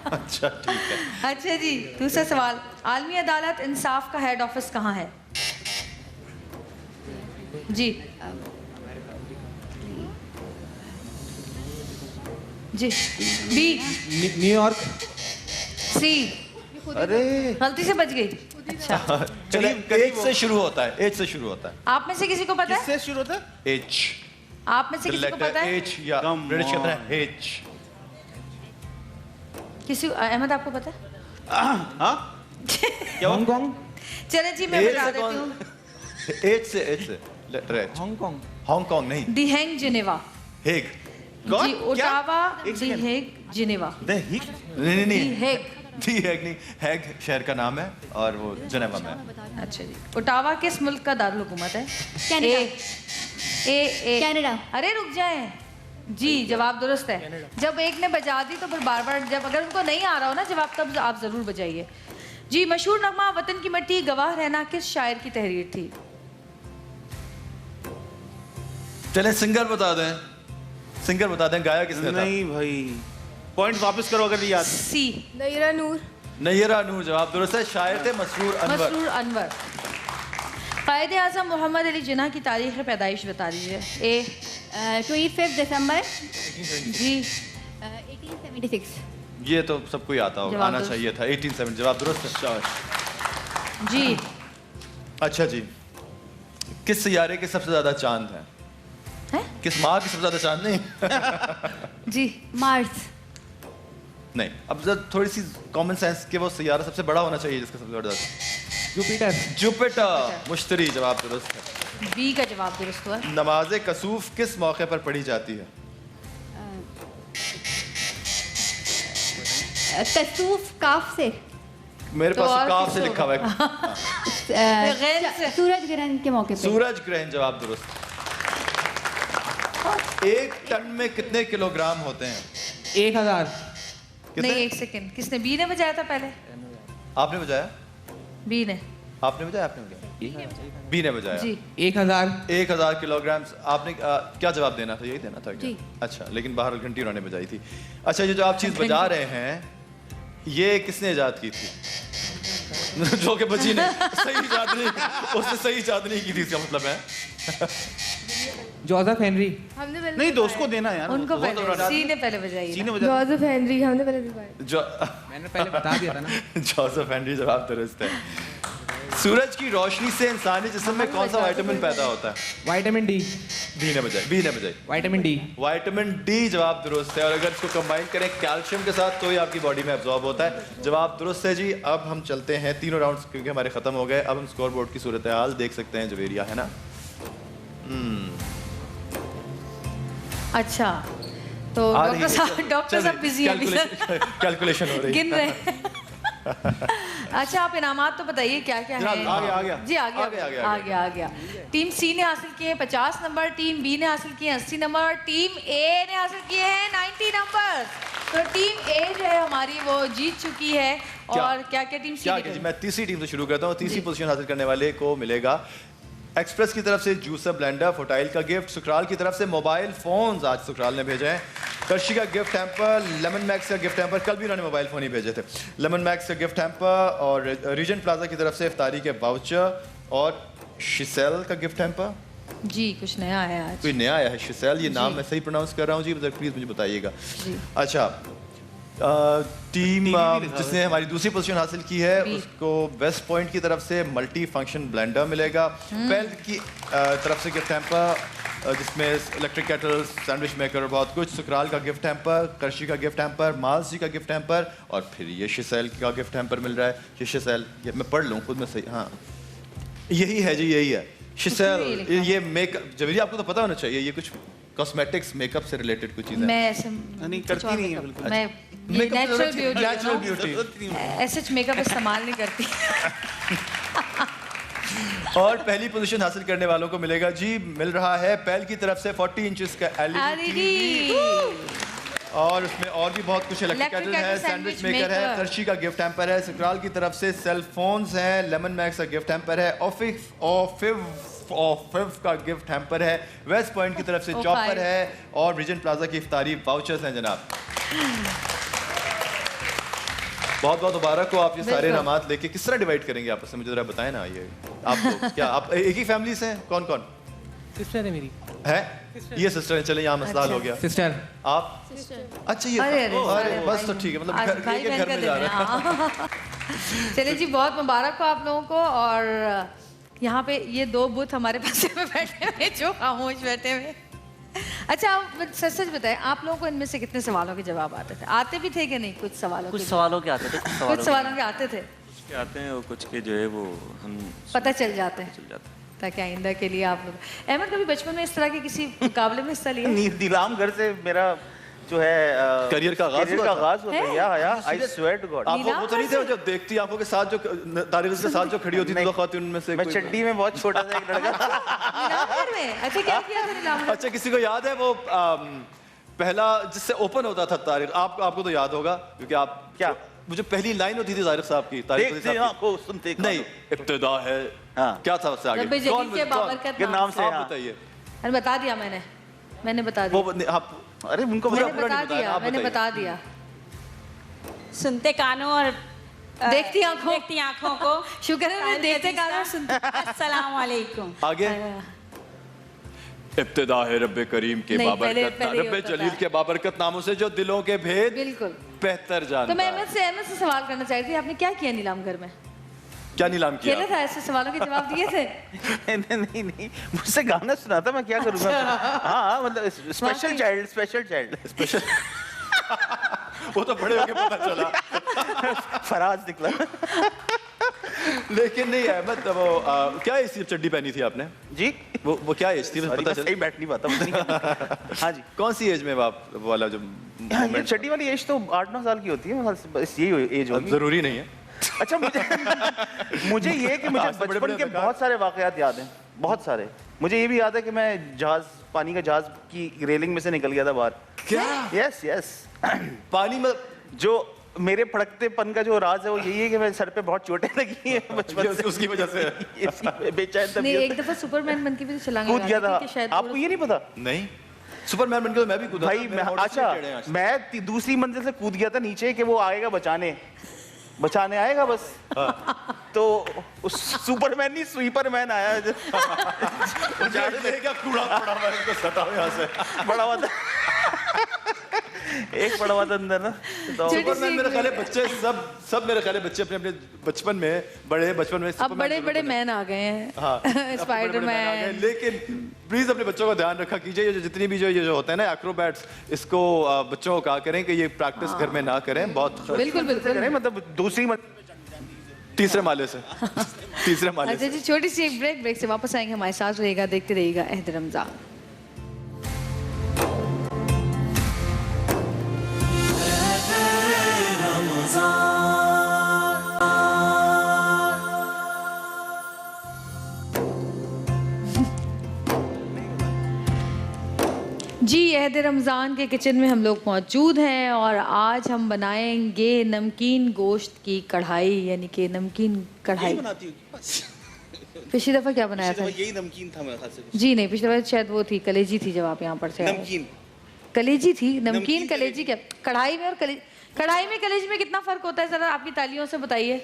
अच्छा ठीक है। अच्छा जी, दूसरा सवाल, आलमी अदालत इंसाफ का हेड ऑफिस कहाँ है? जी जी। B New York. सी अरे गलती से बच गई। अच्छा चलिए, एच से शुरू होता है, एच से शुरू होता है। आप में से किसी को पता है? किससे शुरू होता है? एच। आप में से किसी को पता है? एच या ब्रिटिश कहते हैं एच। किसी अहमद आपको पता है? हाँ हांगकांग। चले जी मैं बता देती हूँ। एच से राइट। हांगकांग। हांगकांग नहीं, दी हेग जिनेवा। हेग। जी, ओटावा, दी हेग जिनेवा। नहीं दी हेग। दी हेग नहीं, हेग शहर का नाम है और वो जनेवा में है। अच्छा जी, ओटावा किस मुल्क का दारुल हुकूमत है? कनाडा। ए कनाडा। अरे रुक जाएं जी, जवाब दुरुस्त है। जब एक ने बजा दी तो फिर बार बार, जब अगर उनको नहीं आ रहा हो ना जवाब, तब आप जरूर बजाइए। जी, मशहूर नगमा वतन की मिट्टी गवाह रहना किस शायर की तहरीर थी? चले सिंगर बता दें, गाया किसने था? नहीं भाई, पॉइंट वापस करो अगर नहीं याद। सी। नयरा नूर। नयरा नूर जवाब दुरुस्त है। शायर थे मसरूर अनवर। मसरूर अनवर। कायदे आज़म मोहम्मद अली जिन्ना की तारीख पैदाइश बता दीजिए। ए 25 दिसंबर जी 1876। ये तो सबको ही आता होगा, आना चाहिए था। 1870 जवाब दुरुस्त है। जी। अच्छा जी, किस सियारे के सबसे ज्यादा चांद हैं? किस माह के सबसे ज्यादा चांद? नहीं जी मार्स। नहीं, अब जरा थोड़ी सी कॉमन सेंस के वो सियारा सबसे बड़ा होना चाहिए जिसका सबसे ज्यादा। जुपिटर। जुपिटर मुश्तरी जवाब दुरुस्त है। बी का जवाब दुरुस्त हुआ। नमाज कसूफ किस मौके पर पढ़ी जाती है? कसूफ काफ से। मेरे तो पास काफ से लिखा हुआ है। सूरज ग्रहण के मौके पे। सूरज ग्रहण जवाब दुरुस्त। 1 टन में कितने किलोग्राम होते हैं? 1000। कितने? नहीं, एक सेकंड, किसने? बी ने बजाया था पहले। आपने बजाया? बी ने। आपने बजाया? आपने बजाया? बी ने बजाया जी। 1000 किलोग्राम। आपने क्या जवाब देना था? यही देना था क्या? जी। अच्छा, लेकिन बाहर घंटी उन्होंने बजाई थी। अच्छा, ये जो आप चीज बजा रहे हैं ये किसने इजाद की थी? जो कि बची ने सही इजाद नहीं, उसने सही इजाद नहीं की थी, इसका मतलब है। Joseph Henry. हमने पहले नहीं, दोस्त को देना यार। उनको पहले सी ने पहले बजाई। जोसेफ हेनरी हमने पहले दिखाया। जो मैंने पहले बता दिया था ना। जोसेफ हेनरी जवाब दुरुस्त है। सूरज की रोशनी से इंसानी जिस्म में कौन सा विटामिन पैदा होता है? Vitamin D. बी ने बजाई। Vitamin D. विटामिन डी जवाब दुरुस्त है। और अगर इसको कंबाइन करें कैल्शियम के साथ तो ये आपकी बॉडी में एब्जॉर्ब होता है। जवाब दुरुस्त है जी। अब हम चलते हैं, तीनों राउंड्स क्योंकि हमारे खत्म हो गए। अब हम स्कोर बोर्ड की सूरत हाल देख सकते हैं। जवेरिया है ना? अच्छा, तो डॉक्टर साहब बिजी है, कैलकुलेशन हो रही है। गिन रहे हैं। अच्छा, आप इनामात तो बताइए क्या क्या है? आ गया जी, आ गया। टीम सी ने हासिल किए हैं 50 नंबर, टीम बी ने हासिल किए हैं 80 नंबर, टीम ए ने हासिल किए हैं 90 नंबर। तो टीम ए जो है हमारी वो जीत चुकी है। और क्या क्या टीम सी ने? मैं तीसरी टीम से शुरू करता हूँ। तीसरी पोजीशन हासिल करने वाले को मिलेगा एक्सप्रेस की तरफ से जूसर ब्लेंडर, फोटाइल का गिफ्ट, सुकराल की तरफ से मोबाइल फोन्स, आज सुकराल ने भेजे हैं, कर्शी का गिफ्ट हैम्पर, लेमन मैक्स का गिफ्ट हैम्पर, कल भी उन्होंने मोबाइल फ़ोन ही भेजे थे, लेमन मैक्स का गिफ्ट हैम्पर, और रीजन प्लाजा की तरफ से इफ्तारी के वाउचर, और शिसेल का गिफ्ट हैम्पर। जी, कुछ नया है आज। कोई नया आया है शिसेल, ये नाम मैं सही प्रोनाउंस कर रहा हूँ जी, प्लीज़ मुझे बताइएगा। अच्छा, टीम जिसने हमारी दूसरी पोजीशन हासिल की है उसको वेस्ट पॉइंट की तरफ से मल्टी फंक्शन ब्लेंडर मिलेगा, पेल की तरफ से गिफ्ट हैम्पर जिसमें इलेक्ट्रिक केटल, सैंडविच मेकर, बहुत कुछ, सुकराल का गिफ्ट हैम्पर, कर्शी का गिफ्ट हैम्पर, मालसी का गिफ्ट हैम्पर, और फिर ये शिसेल का गिफ्ट हैम्पर मिल रहा है। ये शिसेल, ये मैं पढ़ लूँ खुद में सही, हाँ यही है जी, यही है शिसेल। ये मेकअप, जवेरिया आपको तो पता होना चाहिए, ये कुछ कॉस्मेटिक्स मेकअप से रिलेटेड कुछ चीज़ें। मैं ऐसे नहीं करती नहीं है बिल्कुल। मैं नेचुरल ब्यूटी ऐसे मेकअप इस्तेमाल नहीं करती। और पहली पोजीशन हासिल करने वालों को मिलेगा जी, मिल रहा है पेल की तरफ से 40 इंचेस का LED, और उसमें और भी बहुत कुछ इलेक्ट्रिक केटल है, सैंडविच मेकर है, कर्शी का गिफ्ट हैम्पर है, सुकराल की तरफ से सेल फोन्स हैं, लेमन मैक्स का गिफ्ट हैम्पर है, ऑफिव का गिफ्ट हैम्पर है, वेस्ट पॉइंट की तरफ से चॉपर है, और रीजन प्लाजा की इफ्तारी वाउचर्स हैं जनाब। बहुत बहुत मुबारक हो, आप ये सारे इनामात लेके किस तरह डिवाइड करेंगे आपस में, मुझे जरा बताएं ना। ये आप लोग क्या आप एक ही फैमिली से हैं? कौन कौन? सिस्टर है मेरी। है ये सिस्टर है, चले यहाँ मसला हल हो गया। सिस्टर। आप? अच्छा, ये अरे बस तो ठीक है, मतलब घर में जा रहा है। चलिए जी, बहुत मुबारक हो आप लोगों को। और यहाँ पे ये दो बुत हमारे पास में बैठे हुए जो खामोश बैठे हुए। अच्छा, आप सच बताएं, आप लोगों को इनमें से कितने सवालों के जवाब आते थे? आते भी थे कि नहीं? कुछ सवालों के आते थे, कुछ सवालों के आते थे, कुछ के आते हैं और कुछ के जो है वो हम पता चल जाते हैं, ताकि आइंदा के लिए आप लोग। अहमद, कभी बचपन में इस तरह के किसी मुकाबले में हिस्सा लिया? नीलाम घर से मेरा जो है करियर का आगाज होता है। या आई स्वेयर टू गॉड। आप वो तो नहीं थे जो देखती आंखों के साथ, जो तारीख के साथ जो खड़ी होती थी, खातून में से? मैं चड्डी में बहुत छोटा सा एक लड़का नीलाम में। अच्छा, क्या किया था नीलाम में? अच्छा, किसी को याद है वो पहला जिससे ओपन होता था तारीख? आपको तो याद होगा क्योंकि आप क्या, मुझे पहली लाइन होती थी तारिक साहब की, तारिक नहीं, इब्तिदा है, क्या था उससे आगे? के नाम से बताइए। अरे बता दिया मैंने बता दिया। अरे उनको मैंने बता दिया। सुनते कानों और देखती आंखों को शुक्र है मैं देखते कानों और सुनते। अस्सलाम वालेकुम। आगे इब्तिदा है रब्बे करीम के नहीं, बाबरकत पहले रब्बे होता जलील था। के बाबरकत नामों से जो दिलों के भेद बिल्कुल बेहतर जानता तो मैं है। अहमद से सवाल करना चाहती थी, आपने क्या किया नीलाम घर में? क्या नीलाम किया? खेला था, ऐसे सवालों के जवाब दिए थे? नहीं मुझसे गाना सुना था, मैं क्या करूँगा। हाँ मतलब स्पेशल चाइल्ड वो तो बड़े होके पता चला। फराज निकला। लेकिन नहीं अहमद वो क्या एज थी चड्डी पहनी थी आपने? जी वो क्या एज थी पता चला? सही बैठ नहीं पाता पता नहीं। हाँ जी कौन सी एज में आप वाला जो ये चड्डी वाली एज तो 8-9 साल की होती है, बस यही एज होगी। जरूरी नहीं है। अच्छा मुझे ये कि मुझे बचपन के बहुत सारे वाकयात याद हैं, बहुत सारे। मुझे ये भी याद है कि मैं पानी का जहाज की रेलिंग में से निकल गया था बाहर। क्या? यस पानी में जो मेरे फड़कतेपन का जो राज है वो यही है कि मेरे सर पे बहुत चोटें लगी हैं बचपन से, उसकी वजह से बेचैन नहीं, तबीयत एक दफा सुपरमैन बन के भी छलांग कूद गया लगा था। दी थी, शायद आपको ये नहीं पता? नहीं सुपरमैन बन के तो मैं भी कूदा भाई था। मैं दूसरी मंजिल से कूद गया था नीचे कि वो आएगा बचाने आएगा बस। तो उस सुपरमैन नहीं स्वीपरमैन आया। कूड़ा पड़ा हुआ है, इसको सटाओ यहाँ से। बड़ा हुआ था एक बड़ा हुआ था अंदर ना। तो सुपरमैन मेरे ख्याल है बच्चे सब मेरे ख्याल है बच्चे अपने बचपन में अब बड़े मैन आ गए हैं। हाँ स्पाइडरमैन। लेकिन प्लीज अपने बच्चों का ध्यान रखा कीजिए, ये जितनी भी जो होते हैं ना एक्रोबैट्स, इसको बच्चों को कहा करें कि ये प्रैक्टिस घर में ना करें। बहुत बिल्कुल करें, मतलब दूसरी तीसरे माले से तीसरे माले अच्छा जी, छोटी सी एक ब्रेक से वापस आएंगे, हमारे साथ रहेगा, देखते रहिएगा अहद रमजान। जी अहद रमज़ान के किचन में हम लोग मौजूद हैं और आज हम बनाएंगे नमकीन गोश्त की कढ़ाई, यानी कि नमकीन कढ़ाई। पिछली दफ़ा क्या बनाया था? यही नमकीन था मेरे ख्याल से। जी नहीं, पिछली दफ़ा शायद वो थी कलेजी थी जब आप यहाँ पर थे। नमकीन कलेजी थी, नमकीन कलेजी क्या? कढ़ाई में और कढ़ाई में कलेजी में कितना फ़र्क होता है, ज़रा आपकी तालियों से बताइए।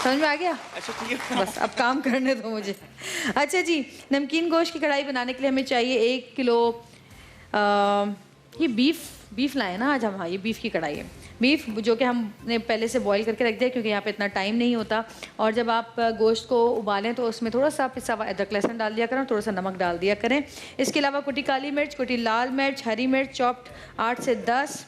समझ में आ गया? अच्छा ठीक है, बस अब काम करने दो मुझे। अच्छा जी, नमकीन गोश्त की कढ़ाई बनाने के लिए हमें चाहिए 1 किलो ये बीफ लाए ना आज हम। हाँ, ये बीफ की कढ़ाई है। बीफ जो कि हमने पहले से बॉईल करके रख दिया क्योंकि यहाँ पे इतना टाइम नहीं होता। और जब आप गोश्त को उबालें तो उसमें थोड़ा सा पिसा हुआ अदरक लहसुन डाल दिया करें, थोड़ा सा नमक डाल दिया करें। इसके अलावा कुटी काली मिर्च, कुटी लाल मिर्च, हरी मिर्च चॉप्ड 8 से 10,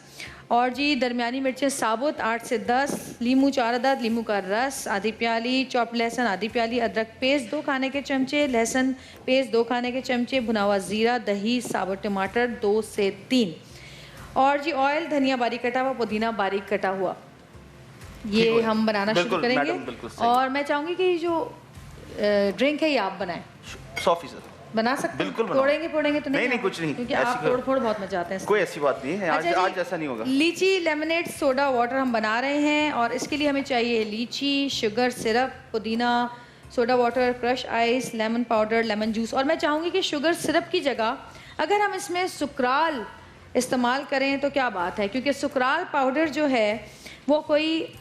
और जी दरमियानी मिर्चें साबुत 8 से 10, लीमू 4 अदद, लीमू का रस आधी प्याली, चॉप लहसुन आधी प्याली, अदरक पेस्ट 2 खाने के चमचे, लहसुन पेस्ट 2 खाने के चमचे, भुना हुआ ज़ीरा, दही, साबुत टमाटर 2 से 3, और जी ऑयल, धनिया बारीक कटा हुआ, पुदीना बारीक कटा हुआ। ये हम बनाना शुरू करेंगे। और मैं चाहूँगी कि जो ड्रिंक है ये आप बनाएं। 100% बना सकते हैं? बिल्कुल तोड़ेंगे तो नहीं कुछ नहीं, क्योंकि आप तोड़ बहुत मचाते हैं। कोई ऐसी बात नहीं है, आज ऐसा नहीं होगा। लीची लेमनेड सोडा वाटर हम बना रहे हैं और इसके लिए हमें चाहिए लीची, शुगर सिरप, पुदीना, soda water, crush ice, lemon powder, lemon juice. और मैं चाहूँगी कि शुगर सिरप की जगह अगर हम इसमें सुकराल इस्तेमाल करें तो क्या बात है, क्योंकि सुकराल पाउडर जो है वो कोई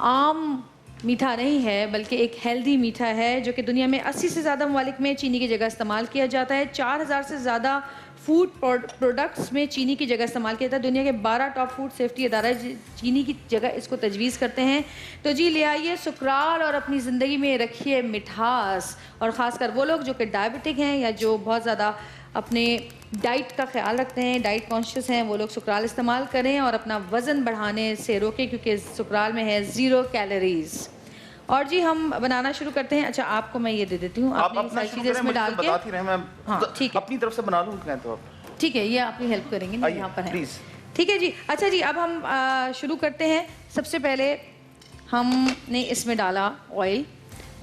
आम मीठा नहीं है बल्कि एक हेल्दी मीठा है जो कि दुनिया में 80 से ज़्यादा ममालिक में चीनी की जगह इस्तेमाल किया जाता है। 4000 से ज़्यादा फूड प्रोडक्ट्स में चीनी की जगह इस्तेमाल किया जाता है। दुनिया के 12 टॉप फूड सेफ्टी अदारे चीनी की जगह इसको तजवीज़ करते हैं। तो जी ले आइए सुकराल और अपनी ज़िंदगी में रखिए मिठास। और ख़ासकर वो लोग जो कि डायबिटिक हैं या जो बहुत ज़्यादा अपने डाइट का ख्याल रखते हैं, डाइट कॉन्शियस हैं, वो लोग सुकराल इस्तेमाल करें और अपना वज़न बढ़ाने से रोकें क्योंकि सुकराल में है 0 कैलोरीज। और जी हम बनाना शुरू करते हैं। अच्छा आपको मैं ये दे देती हूँ, आप अपना चीज़ें इसमें डाल के बताती रहें, मैं हाँ ठीक है अपनी तरफ से बना लूँ तो आप ठीक है, ये आपकी हेल्प करेंगे ना यहाँ पर है प्लीज़। ठीक है जी। अच्छा जी अब हम शुरू करते हैं। सबसे पहले हमने इसमें डाला ऑयल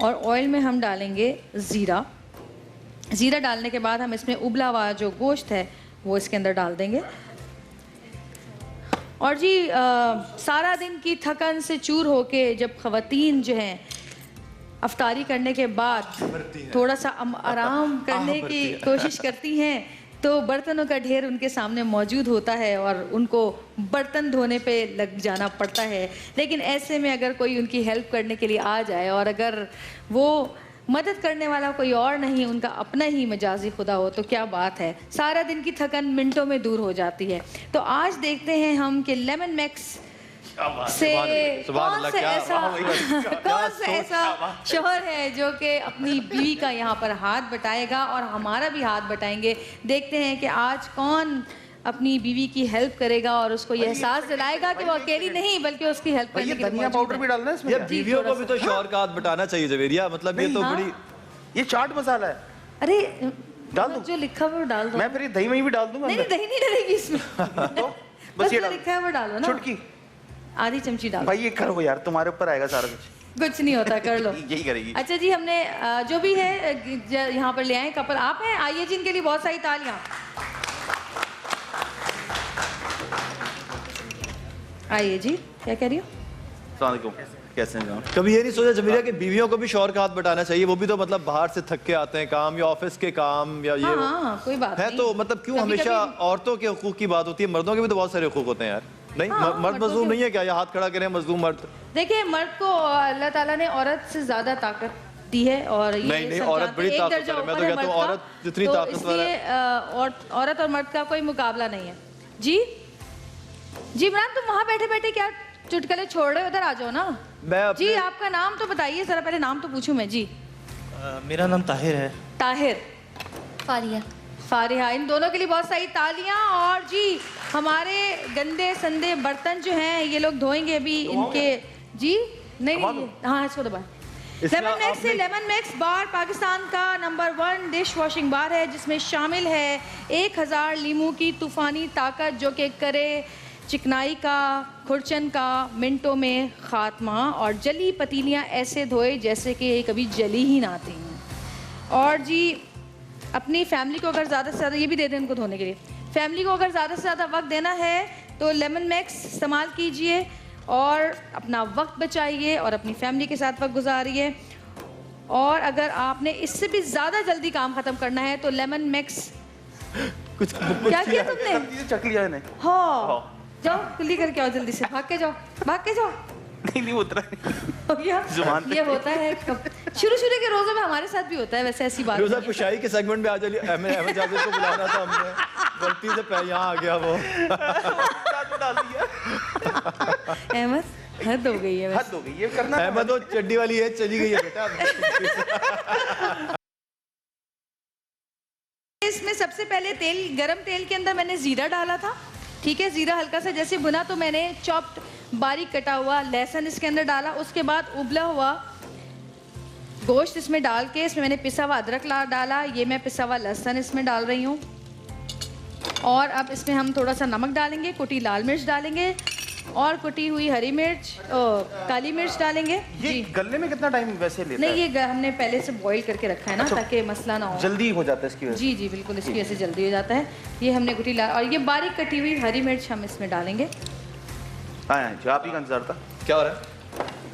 और ऑयल में हम डालेंगे ज़ीरा। ज़ीरा डालने के बाद हम इसमें उबला हुआ जो गोश्त है वो इसके अंदर डाल देंगे। और जी सारा दिन की थकन से चूर होके जब ख़वातीन जो हैं अफ्तारी करने के बाद थोड़ा सा आराम करने की कोशिश करती हैं तो बर्तनों का ढेर उनके सामने मौजूद होता है और उनको बर्तन धोने पे लग जाना पड़ता है। लेकिन ऐसे में अगर कोई उनकी हेल्प करने के लिए आ जाए और अगर वो मदद करने वाला कोई और नहीं, उनका अपना ही मजाजी खुदा हो, तो क्या बात है, सारा दिन की थकन मिनटों में दूर हो जाती है। तो आज देखते हैं हम कि लेमन मैक्स से कौन सा ऐसा शोहर है जो कि अपनी बीवी का यहाँ पर हाथ बटाएगा और हमारा भी हाथ बटाएंगे। देखते हैं कि आज कौन अपनी बीवी की हेल्प करेगा और उसको ये एहसास दिलाएगा कि वो अकेली नहीं बल्कि उसकी हेल्प करने के लिए धनिया पाउडर भी डालना है इसमें? ये बीवियों को भी तो शौहर का हाथ बटाना चाहिए जवेरिया, मतलब ये तो बड़ी, ये चाट मसाला है। अरे डाल दो, जो लिखा हुआ डाल दो। मैं फिर दही में भी डाल दूंगा। नहीं दही नहीं डलेगी इसमें। बस जो लिखा है वो डालो ना, चुटकी आधी चमची डालो। भाई ये करो यार, तुम्हारे ऊपर आएगा सारा कुछ नहीं होता, कर लो। यही करेगी। अच्छा जी, हमने जो भी है यहाँ पर ले आए कपल आप हैं, आइए जी, इनके लिए बहुत सारी तालियां। आइए जी, क्या कह रही हो? अस्सलाम वालेकुम, कैसे हैं जनाब? कभी ये नहीं सोचा जमीरिया कि बीवियों को भी शौहर का हाथ बटाना चाहिए? वो भी तो मतलब बाहर से थक के आते हैं काम या ऑफिस के काम या ये हाँ, कोई बात है नहीं। तो मतलब क्यों हमेशा औरतों के हुकूक की बात होती है? मर्दों के भी तो बहुत सारे हुकूक होते हैं यार। नहीं मर्द मजलूम नहीं है क्या? या हाथ खड़ा करें मजलूम मर्द? देखिए, मर्द को अल्लाह ताला ने औरत से ज्यादा ताकत दी है और ये नहीं औरत बड़ी ताकतवर है। मैं तो कहता हूँ औरत जितनी ताकतवर है, औरत और मर्द का कोई मुकाबला नहीं है। जी जी इमरान, तुम वहाँ बैठे बैठे क्या चुटकुले छोड़ रहे हो? उधर आ जाओ ना। जी आपका नाम तो बताइए जरा, पहले नाम तो पूछूं मैं। जी मेरा नाम ताहिर है। ताहिर। फारिया। फारिहा, इन दोनों के लिए बहुत सारी तालियां। और जी हमारे गंदे संदे बर्तन जो हैं ये लोग धोएंगे अभी इनके। जी नहीं, हाँ इसको दबाएं। लेमन मैक्स से लेमन मैक्स बार पाकिस्तान का नंबर 1 डिश वॉशिंग बार है, जिसमें शामिल है 1000 लीमू की तूफानी ताकत जो कि करे चिकनाई का, खुरचन का मिनटों में खात्मा और जली पतीलियाँ ऐसे धोए जैसे कि कभी जली ही ना थी। और जी अपनी फैमिली को अगर ज़्यादा से ज़्यादा, ये भी दे दें उनको धोने के लिए, फैमिली को अगर ज़्यादा से ज़्यादा वक्त देना है तो लेमन मैक्स इस्तेमाल कीजिए और अपना वक्त बचाइए और अपनी फैमिली के साथ वक्त गुजारिए। और अगर आपने इससे भी ज़्यादा जल्दी काम ख़त्म करना है तो लेमन मैक्स कुछ क्या किया तुमने? चख लिया है। हाँ जाओ जल्दी करके आओ, जल्दी से भाग के जाओ, भाग के जाओ। नहीं उतरा हो गया। ये होता है शुरू के रोजों में, हमारे साथ भी होता है वैसे, ऐसी बात रोजा पुशाई के सेगमेंट में आ जाइए। अहमद जावेद को बुलाना था हमने, गलती से यहाँ आ गया वो। अहमद हद हो गई है, हद हो गई ये करना। अहमद वो चड्डी वाली है, चली गई है बेटा। इसमें सबसे पहले तेल, गरम तेल के अंदर मैंने जीरा डाला था। ठीक है, जीरा हल्का सा जैसे भुना तो मैंने चॉप्ड बारीक कटा हुआ लहसुन इसके अंदर डाला। उसके बाद उबला हुआ गोश्त इसमें डाल के, इसमें मैंने पिसा हुआ अदरक डाला, ये मैं पिसा हुआ लहसुन इसमें डाल रही हूँ। और अब इसमें हम थोड़ा सा नमक डालेंगे, कुटी लाल मिर्च डालेंगे और कुटी हुई हरी मिर्च, काली मिर्च डालेंगे। ये गलने में कितना टाइम वैसे लेता है? नहीं, ये हमने पहले से बॉईल करके रखा है ना, ताकि मसला ना हो, जल्दी हो जाता है इसकी वजह से। जी जी बिल्कुल, इसकी वजह से जल्दी हो जाता है। ये हमने कुटी लाल और ये बारीक कटी हुई हरी मिर्च हम इसमें डालेंगे। हाँ जो आप ही का इंतजार था। क्या हो रहा है?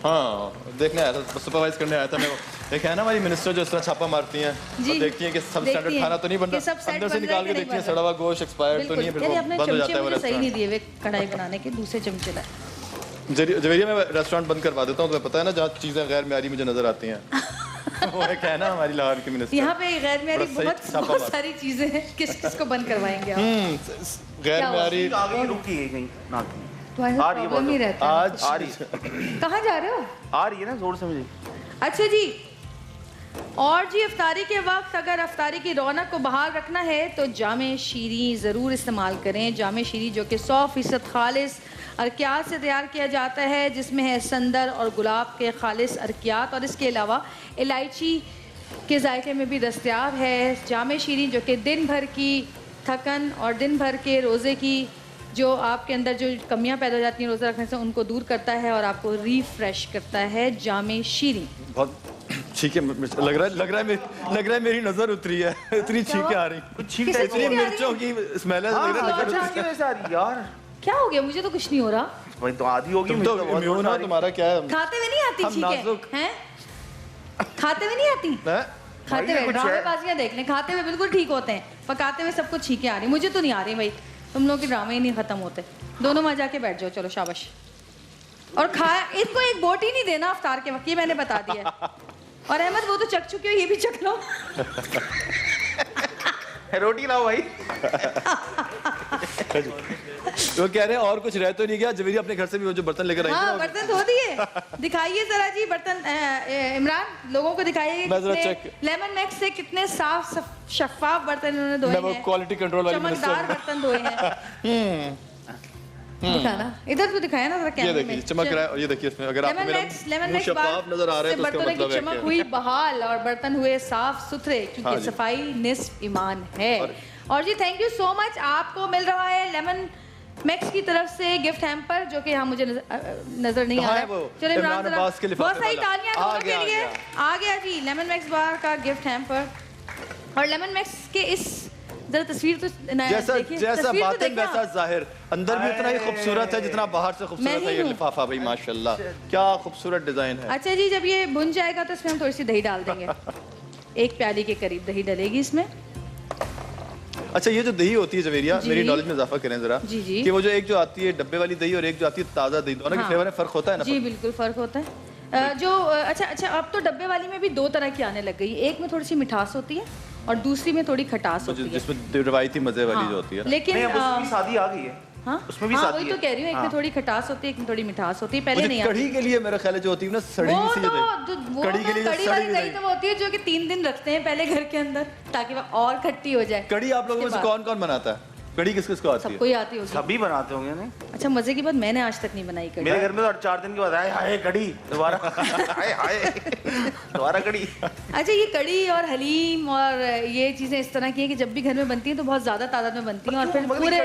हाँ देखने आया था, सुपरवाइज करने आया था मैं। एक है ना हमारी मिनिस्टर जो इस तरह छापा मारती हैं और देखती हैं कि सब स्टैंडर्ड खाना तो नहीं बन रहा, अंदर से निकाल के देखती हैं सड़ा हुआ गोश्त एक्सपायर्ड तो नहीं है, फिर वो बंद हो जाता है वो रेस्टोरेंट। सही नहीं दिए हुए कढ़ाई बनाने के, दूसरे चमचे लाए। जवेरिया में रेस्टोरेंट बंद करवा देता हूँ, तुम्हें पता है ना, जहाँ चीज़ें गैर म्यारी मुझे नजर आती हैं। वो एक है ना हमारी लाहौर की मिनिस्टर, यहाँ पे गैर म्यारी बहुत सारी चीजें हैं, किस को बंद करवाएंगे आप? गैर म्यारी रुकी है कहीं ना प्रॉब्लम ही रहता है। आज आ रही, कहाँ जा रहे हो? आ रही है ना जोर से मुझे। अच्छा जी, और जी अफ्तारी के वक्त अगर अफ्तारी की रौनक को बहाल रखना है तो जामे शीरी ज़रूर इस्तेमाल करें। जामे शीरी जो कि 100% खालिस अरकियात से तैयार किया जाता है, जिसमें है संदर और गुलाब के खालिस अरकियात और इसके अलावा इलायची के जायके में भी दस्तयाब है। जामे शीरी जो कि दिन भर की थकन और दिन भर के रोज़े की जो आपके अंदर जो कमियां पैदा हो जाती हैं रोज़ा रखने से, उनको दूर करता है और आपको रिफ्रेश करता है। जामे शीरी बहुत ठीक है, लग रहा है मेरी नजर उतरी है, इतनी छींकें आ रही, इतनी मिर्चों की स्मेल है, लग रहा है यार क्या हो गया? मुझे तो कुछ नहीं हो रहा। भाई तो आधी होगी, तुम तो इम्यून हो, तुम्हारा क्या है? खाते हुए नहीं आती छींकें हैं? खाते हुए नहीं आती? खाते हुए ड्रामेबाजियां देख लें, खाते हुए बिल्कुल ठीक होते हैं, पकाते हुए सबको छींके आ रही, मुझे तो नहीं आ रही भाई, तुम लोग के ड्रामे ही नहीं खत्म होते। दोनों वहाँ जाके बैठ जाओ, चलो शाबाश। और खाया, इनको एक बोटी नहीं देना अफ्तार के वक्त, ये मैंने बता दिया। और अहमद वो तो चख चुके हो, ये भी चख लो। रोटी लाओ भाई। वो कह रहे हैं और कुछ रह तो नहीं गया, जवेरी अपने घर से भी वो जो बर्तन लेकर आई थी हाँ, ना, बर्तन धो दिए। दिखाइए जरा जी बर्तन, इमरान लोगों को दिखाइए मैं जरा चेक। लेमन मैक्स से कितने साफ शफाफ बर्तन इन्होंने धोए हैं, क्वालिटी कंट्रोल वाली चमकदार बर्तन धोए हैं। दिखाना, इधर तो दिखाया ना जरा कैमरे में। ये देखिए चमक रहा है, और ये देखिए इसमें अगर आपको मेरा मुंह शफाफ नजर आ रहा है तो इसका मतलब है चमक हुई बहाल और बर्तन हुए साफ सुथरे, क्योंकि सफाई निस्फ ईमान है। और जी थैंक यू सो मच, आपको मिल रहा है लेमन मैक्स की तरफ से गिफ्ट हैम्पर, जो कि यहाँ मुझे नजर नहीं आ रहा है। चलो इमरान जरा बहुत सारी तालियां दोनों के लिए। आ गया जी लेमन मैक्स बार का गिफ्ट हैम्पर। और लेमन मैक्स के इस जरा तस्वीर तो जैसा बातिन वैसा जाहिर, अंदर भी उतना ही खूबसूरत है जितना बाहर से खूबसूरत है ये लिफाफा भाई, माशाल्लाह क्या खूबसूरत डिजाइन है। अच्छा जी, जब ये भुन जाएगा तो इसमें हम थोड़ी सी दही डाल देंगे, 1 प्याली के करीब दही डलेगी इसमें। अच्छा ये जो दही होती है जवेरिया, मेरी नॉलेज में इजाफा करें जरा कि वो जो एक जो आती है डब्बे वाली दही और एक जो आती है ताज़ा दही, दोनों के फ्लेवर में फर्क होता है ना? जी बिल्कुल फर्क होता है। जो अच्छा अब तो डब्बे वाली में भी 2 तरह की आने लग गई, एक में थोड़ी सी मिठास होती है और दूसरी में थोड़ी खटास होती है, जिसमें रवायती मजे वाली जो होती है। लेकिन शादी आ गई है। हाँ? उसमें भी हाँ, शादी वही तो कह रही हूँ, एक में थोड़ी खटास होती है, एक में थोड़ी मिठास होती है, पहले नहीं आती। कढ़ी के लिए मेरा ख्याल है जो होती है ना सड़ी सी कढ़ी के लिए कढ़ी वाली दही तो वो होती है जो कि 3 दिन रखते हैं पहले घर के अंदर ताकि वो और खट्टी हो जाए। कढ़ी आप लोगों में से कौन कौन बनाता है? कढ़ी किस किस को आती है? सबको ही आती होगी। सभी बनाते होंगे ना। अच्छा मजे की बात, मैंने आज तक नहीं बनाई कढ़ी। मेरे घर में तो 4 दिन के बाद आए हाय कढ़ी दोबारा हाय दोबारा कढ़ी। अच्छा ये कढ़ी और हलीम और ये चीजें इस तरह की है कि जब भी घर में बनती हैं तो बहुत ज्यादा तादाद में बनती हैं और फिर पूरे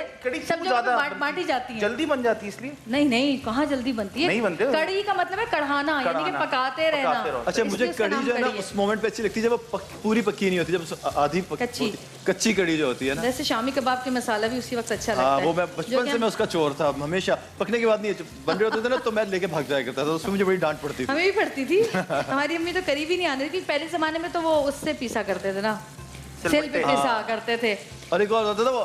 सब जगह बांटी जाती हैं। जल्दी बन जाती है इसलिए? नहीं कहाँ जल्दी बनती है, नहीं बनते। कढ़ी का मतलब है कढ़ाना, यानी कि पकाते रहना। अच्छा मुझे कढ़ी जो है ना उस मोमेंट पे अच्छी लगती है जब वो पूरी पक्की नहीं होती, जब आधी कच्ची कढ़ी जो होती है ना। जैसे शामी कबाब के मसाला भी उसी वक्त अच्छा लगता है। वो मैं बचपन से मैं उसका चोर था, हमेशा पकने के बाद नहीं बन रहे होते थे ना तो मैं लेके भाग जाया करता था, उसमें मुझे बड़ी डांट पड़ती थी। हमें भी पड़ती थी, हमारी अम्मी तो करीब ही नहीं आने थी, पहले जमाने में तो वो उससे पीसा करते थे ना, सिल पे पीसा करते थे। और एक और होता था वो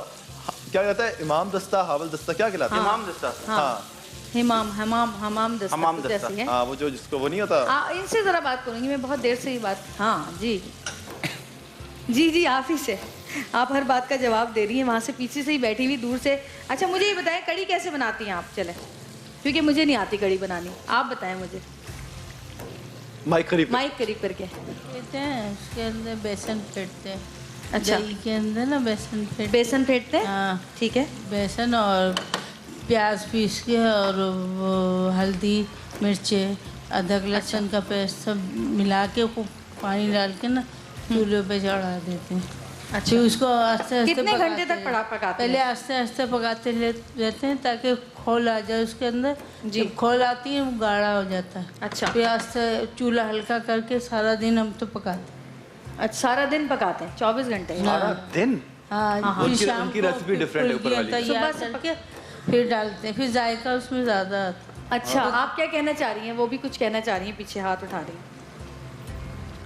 क्या कहता है, इमाम दस्ता हावल दस्ता क्या कहलाता है? इमाम दस्ता। हाँ हमाम दस्ता है। हाँ वो जो जिसको वो नहीं होता। इनसे जरा बात करूंगी मैं, बहुत देर से ये बात। हाँ जी जी आप ही से, आप हर बात का जवाब दे रही हैं, वहाँ से पीछे से ही बैठी हुई दूर से। अच्छा मुझे ये बताएं कढ़ी कैसे बनाती हैं आप? चले, क्योंकि मुझे नहीं आती कढ़ी बनानी, आप बताएं मुझे। माइक करीब करके कहते हैं उसके अंदर बेसन फेंटते हैं। अच्छा दही के अंदर ना बेसन फेंटते हैं। हाँ ठीक है। बेसन और प्याज पीस के और वो हल्दी मिर्चे अदरक लहसुन का पेस्ट सब मिला के उसको पानी डाल के ना चूल्हे पे चढ़ा देते हैं। अच्छा उसको आस्ते आस्ते कितने घंटे तक पकाते हैं? पहले आस्ते आस्ते पकाते रहते हैं ताकि खोल आ जाए उसके अंदर। जब खोल आती है वो गाढ़ा हो जाता है। अच्छा फिर आस्ते चूल्हा हल्का करके सारा दिन हम तो पकाते हैं। अच्छा सारा दिन पकाते हैं 24 घंटे? सारा दिन? हाँ उनकी रेसिपी डिफरेंट है ऊपर वाली। तैयार करके फिर डालते हैं, फिर जायका उसमें ज़्यादा आता है। अच्छा आप क्या कहना चाह रही हैं? वो भी कुछ कहना चाह रही हैं, पीछे हाथ उठा रही हैं।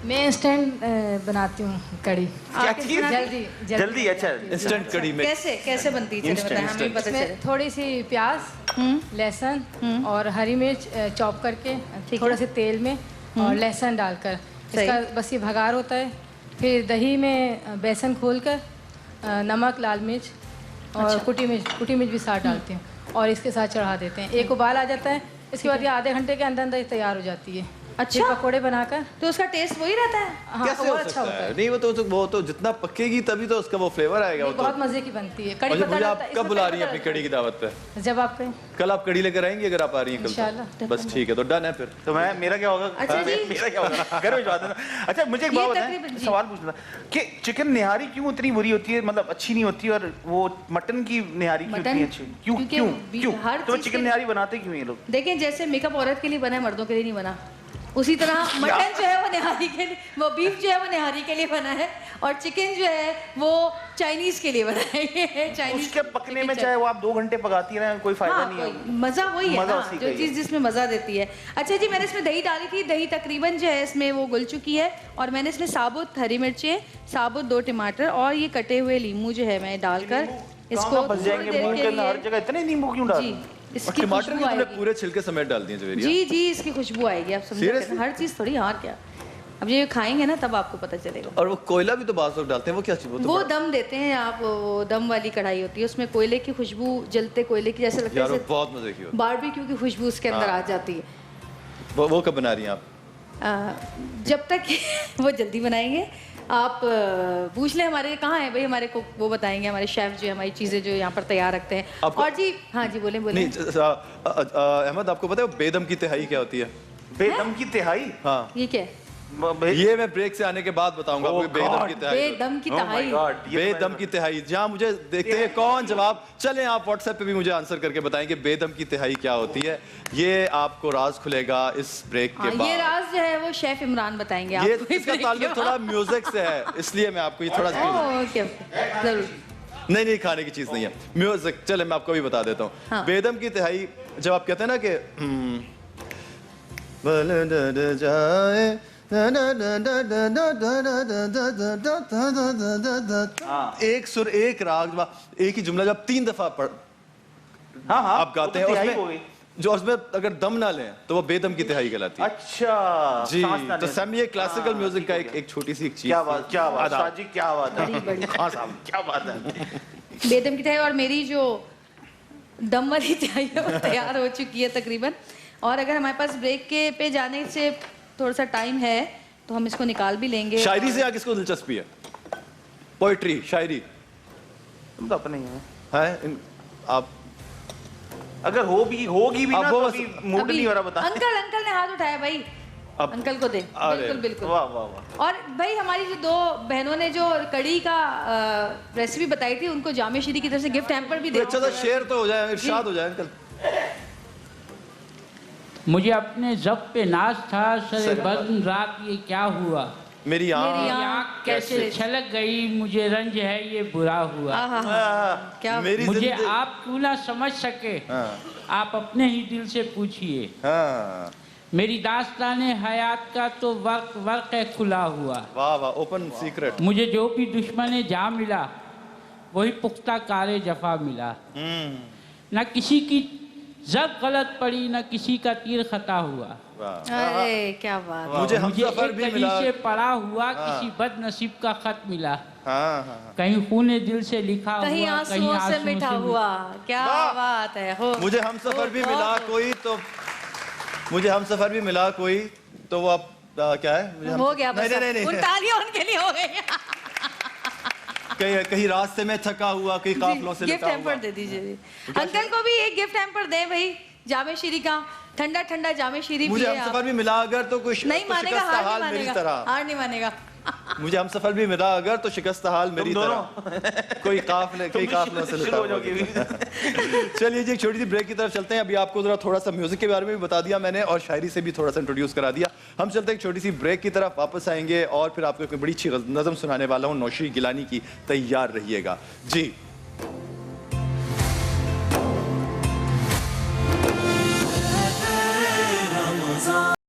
मैं इंस्टेंट बनाती हूँ कढ़ी। जल्दी अच्छा इंस्टेंट कढ़ी में कैसे बनती है? हमें पता चले। थोड़ी सी प्याज लहसुन और हरी मिर्च चॉप करके थोड़ा से तेल में और लहसुन डालकर इसका बस ये भगार होता है। फिर दही में बेसन खोलकर नमक लाल मिर्च और कुटी मिर्च भी साथ डालते हैं और इसके साथ चढ़ा देते हैं। एक उबाल आ जाता है, इसके बाद ये आधे घंटे के अंदर अंदर तैयार हो जाती है। अच्छा पकोड़े बनाकर तो उसका टेस्ट वही रहता है। हाँ, कैसे हो अच्छा होता है? नहीं वो तो जितना पकेगी तभी तो उसका वो फ्लेवर आएगा। वो बहुत मजे की बनती है कढ़ी। मुझे आप कब बुला रही हैं अपनी कढ़ी की दावत पे? जब आप कहें। कल आप कढ़ी लेकर आएंगी अगर आप आ रही हैं कल? इंशाल्लाह। बस ठीक है तो डन है फिर। तो मेरा क्या होगा? मेरा क्या होगा? घर भिजवा देना। अच्छा मुझे एक बात बताएं, सवाल पूछना था कि चिकन निहारी क्यों इतनी बुरी होती है, मतलब अच्छी नहीं होती, और वो मटन की निहारी क्यों इतनी अच्छी? क्यों तो चिकन निहारी बनाते क्यों ये लोग? देखिए जैसे मेकअप औरत के लिए बना है, मर्दों के लिए नहीं बना। उसी तरह मटन जो है वो निहारी के लिए, वो बीफ जो है वो निहारी के लिए बना है, और चिकन जो है वो चाइनीज के लिए बना है। चाइनीज उसके पकने में चाहे वो आप 2 घंटे पकाती रहें कोई फायदा नहीं है, मजा वही है मजा ना, उसी का जो ही है। चीज़ जिसमें मजा देती है। अच्छा जी, मैंने इसमें दही डाली थी, दही तकरीबन जो है इसमें वो घुल चुकी है, और मैंने इसमें साबुत हरी मिर्चें, साबुत 2 टमाटर और ये कटे हुए लीमू जो है मैं डालकर इसको फंस जाएंगे मुंह के अंदर हर जगह, इतने नींबू क्यों डाल? जी, और इसकी टमाटर खुशबू भी तुमने आएगी। पूरे छिलके समेत डाल दिए जवेरिया। जी जी, इसकी खुशबू आएगी, आप समझो Seriously? हर चीज़ थोड़ी, और क्या। अब ये खाएंगे ना तब आपको पता चलेगा। और वो कोयला भी तो बाज़ लोग डालते हैं, वो क्या चीज़? वो दम देते हैं आप, वो दम वाली कढ़ाई होती है, उसमें कोयले की खुशबू, जलते कोयले की जैसे लगता यार वो है बहुत मजे की होती बारबेक्यू की खुशबू उसके अंदर हाँ। आ जाती है। वो कब बना रही हैं आप? जब तक वो जल्दी बनाएंगे। आप पूछ लें हमारे कहाँ है भाई, हमारे को वो बताएंगे, हमारे शेफ जो है हमारी चीज़ें जो यहाँ पर तैयार रखते हैं। और जी हाँ जी, बोले बोले। नहीं अहमद, आपको पता है बेदम की तिहाई क्या होती है? बेदम की तिहाई? हाँ, ये क्या है? ये मैं ब्रेक से आने के बाद बताऊंगा आपको। बेदम की तिहाई, बेदम की तिहाई, बेदम की तिहाई। जहाँ मुझे देखते हैं कौन जवाब, चलें आप व्हाट्सएप पे भी मुझे आंसर करके बताएंगे बेदम की तिहाई क्या होती है। ये आपको राज खुलेगा इस ब्रेक के बाद। ये राज जो है वो शेफ इमरान बताएंगे ये आपको। इसका ताल्लुक थोड़ा म्यूजिक से है, इसलिए मैं आपको ये थोड़ा ओके, जरूर। नहीं खाने की चीज नहीं है, म्यूजिक। चले मैं आपको भी बता देता हूँ। हाँ। बेदम की तिहाई जब आप कहते हैं ना कि जाए एक सुर एक राग एक ही जुमला जब 3 दफा पढ़ आप गाते हैं, उसमें जो उसमें अगर दम ना लें तो वो बेदम की तिहाई कहलाती है। अच्छा जी, तो सैम ये क्लासिकल म्यूजिक का एक छोटी सी एक चीज। क्या बात शाह जी, क्या बात है। हाँ साहब, क्या बात है। बेदम की तिहाई, और मेरी जो दम वाली तिहाई है वो तैयार हो चुकी है तकरीबन। और अगर हमारे पास ब्रेक के पे जाने से थोड़ा सा टाइम है तो हम इसको निकाल भी लेंगे। शायरी से किसको दिलचस्पी है? पोएट्री, शायरी? तुम तो अपने ही हैं। आप अगर होगी भी ना तो अभी मूड नहीं हो रहा, बता। अंकल ने हाथ उठाया भाई, अंकल को दे। बिल्कुल बिल्कुल। वाह वाह वाह। और भाई हमारी जो 2 बहनों ने जो कड़ी का रेसिपी बताई थी, उनको जामे शीरी की तरफ से गिफ्ट हैम्पर भी दे। अच्छा सा शेर तो हो जाए, इरशाद हो जाए अंकल। मुझे अपने जब पे नाज था, सरे बज़्म रात ये क्या हुआ, मेरी आँख कैसे छलक गई, मुझे रंज है ये बुरा हुआ। क्या मुझे आप क्यों ना समझ सके, आप अपने ही दिल से पूछिए। मेरी दास्ताने हयात का तो वर्क है खुला हुआ। वाह वाह, ओपन सीक्रेट। मुझे जो भी दुश्मने जा मिला वही पुख्ता कारे जफा मिला। न किसी की जब गलत पड़ी, न किसी का तीर खता हुआ। अरे क्या बात। मुझे हमसफर भी मिला, से पड़ा हुआ, किसी बदनसीब का खत मिला। हाँ। कहीं खूने दिल से लिखा हुआ, कहीं आंसुओं से मिठा हुआ। क्या बात है। हो मुझे हमसफर भी मिला कोई तो, मुझे हमसफर भी मिला कोई तो वो आप क्या है? मुझे हो गया बस। नहीं। उन तालियां उनके लिए हो गई। कहीं रास्ते में थका हुआ, कहीं काफिलों से गिफ्ट हैम्पर दे दीजिए अंकल को भी, एक गिफ्ट हैम्पर दें भाई, जामे शीरी का ठंडा ठंडा जामे शीरी। मुझे हमसफर भी मिला अगर तो कुछ नहीं मानेगा, हार नहीं मानेगा, हार नहीं मानेगा। मुझे हमसफर भी मिला अगर तो शिकस्त हाल मेरी तरह, कोई काफिलों से लुटा हुआ। चलिए जी, एक छोटी सी ब्रेक की तरफ चलते हैं। अभी आपको जरा थोड़ा सा म्यूजिक के बारे में भी बता दिया मैंने, और शायरी से भी थोड़ा सा इंट्रोड्यूस करा दिया। हम चलते हैं एक छोटी सी ब्रेक की तरफ, वापस आएंगे और फिर आपको एक बड़ी अच्छी नज़म सुनाने वाला हूँ नौशी गिलानी की। तैयार रहिएगा जी।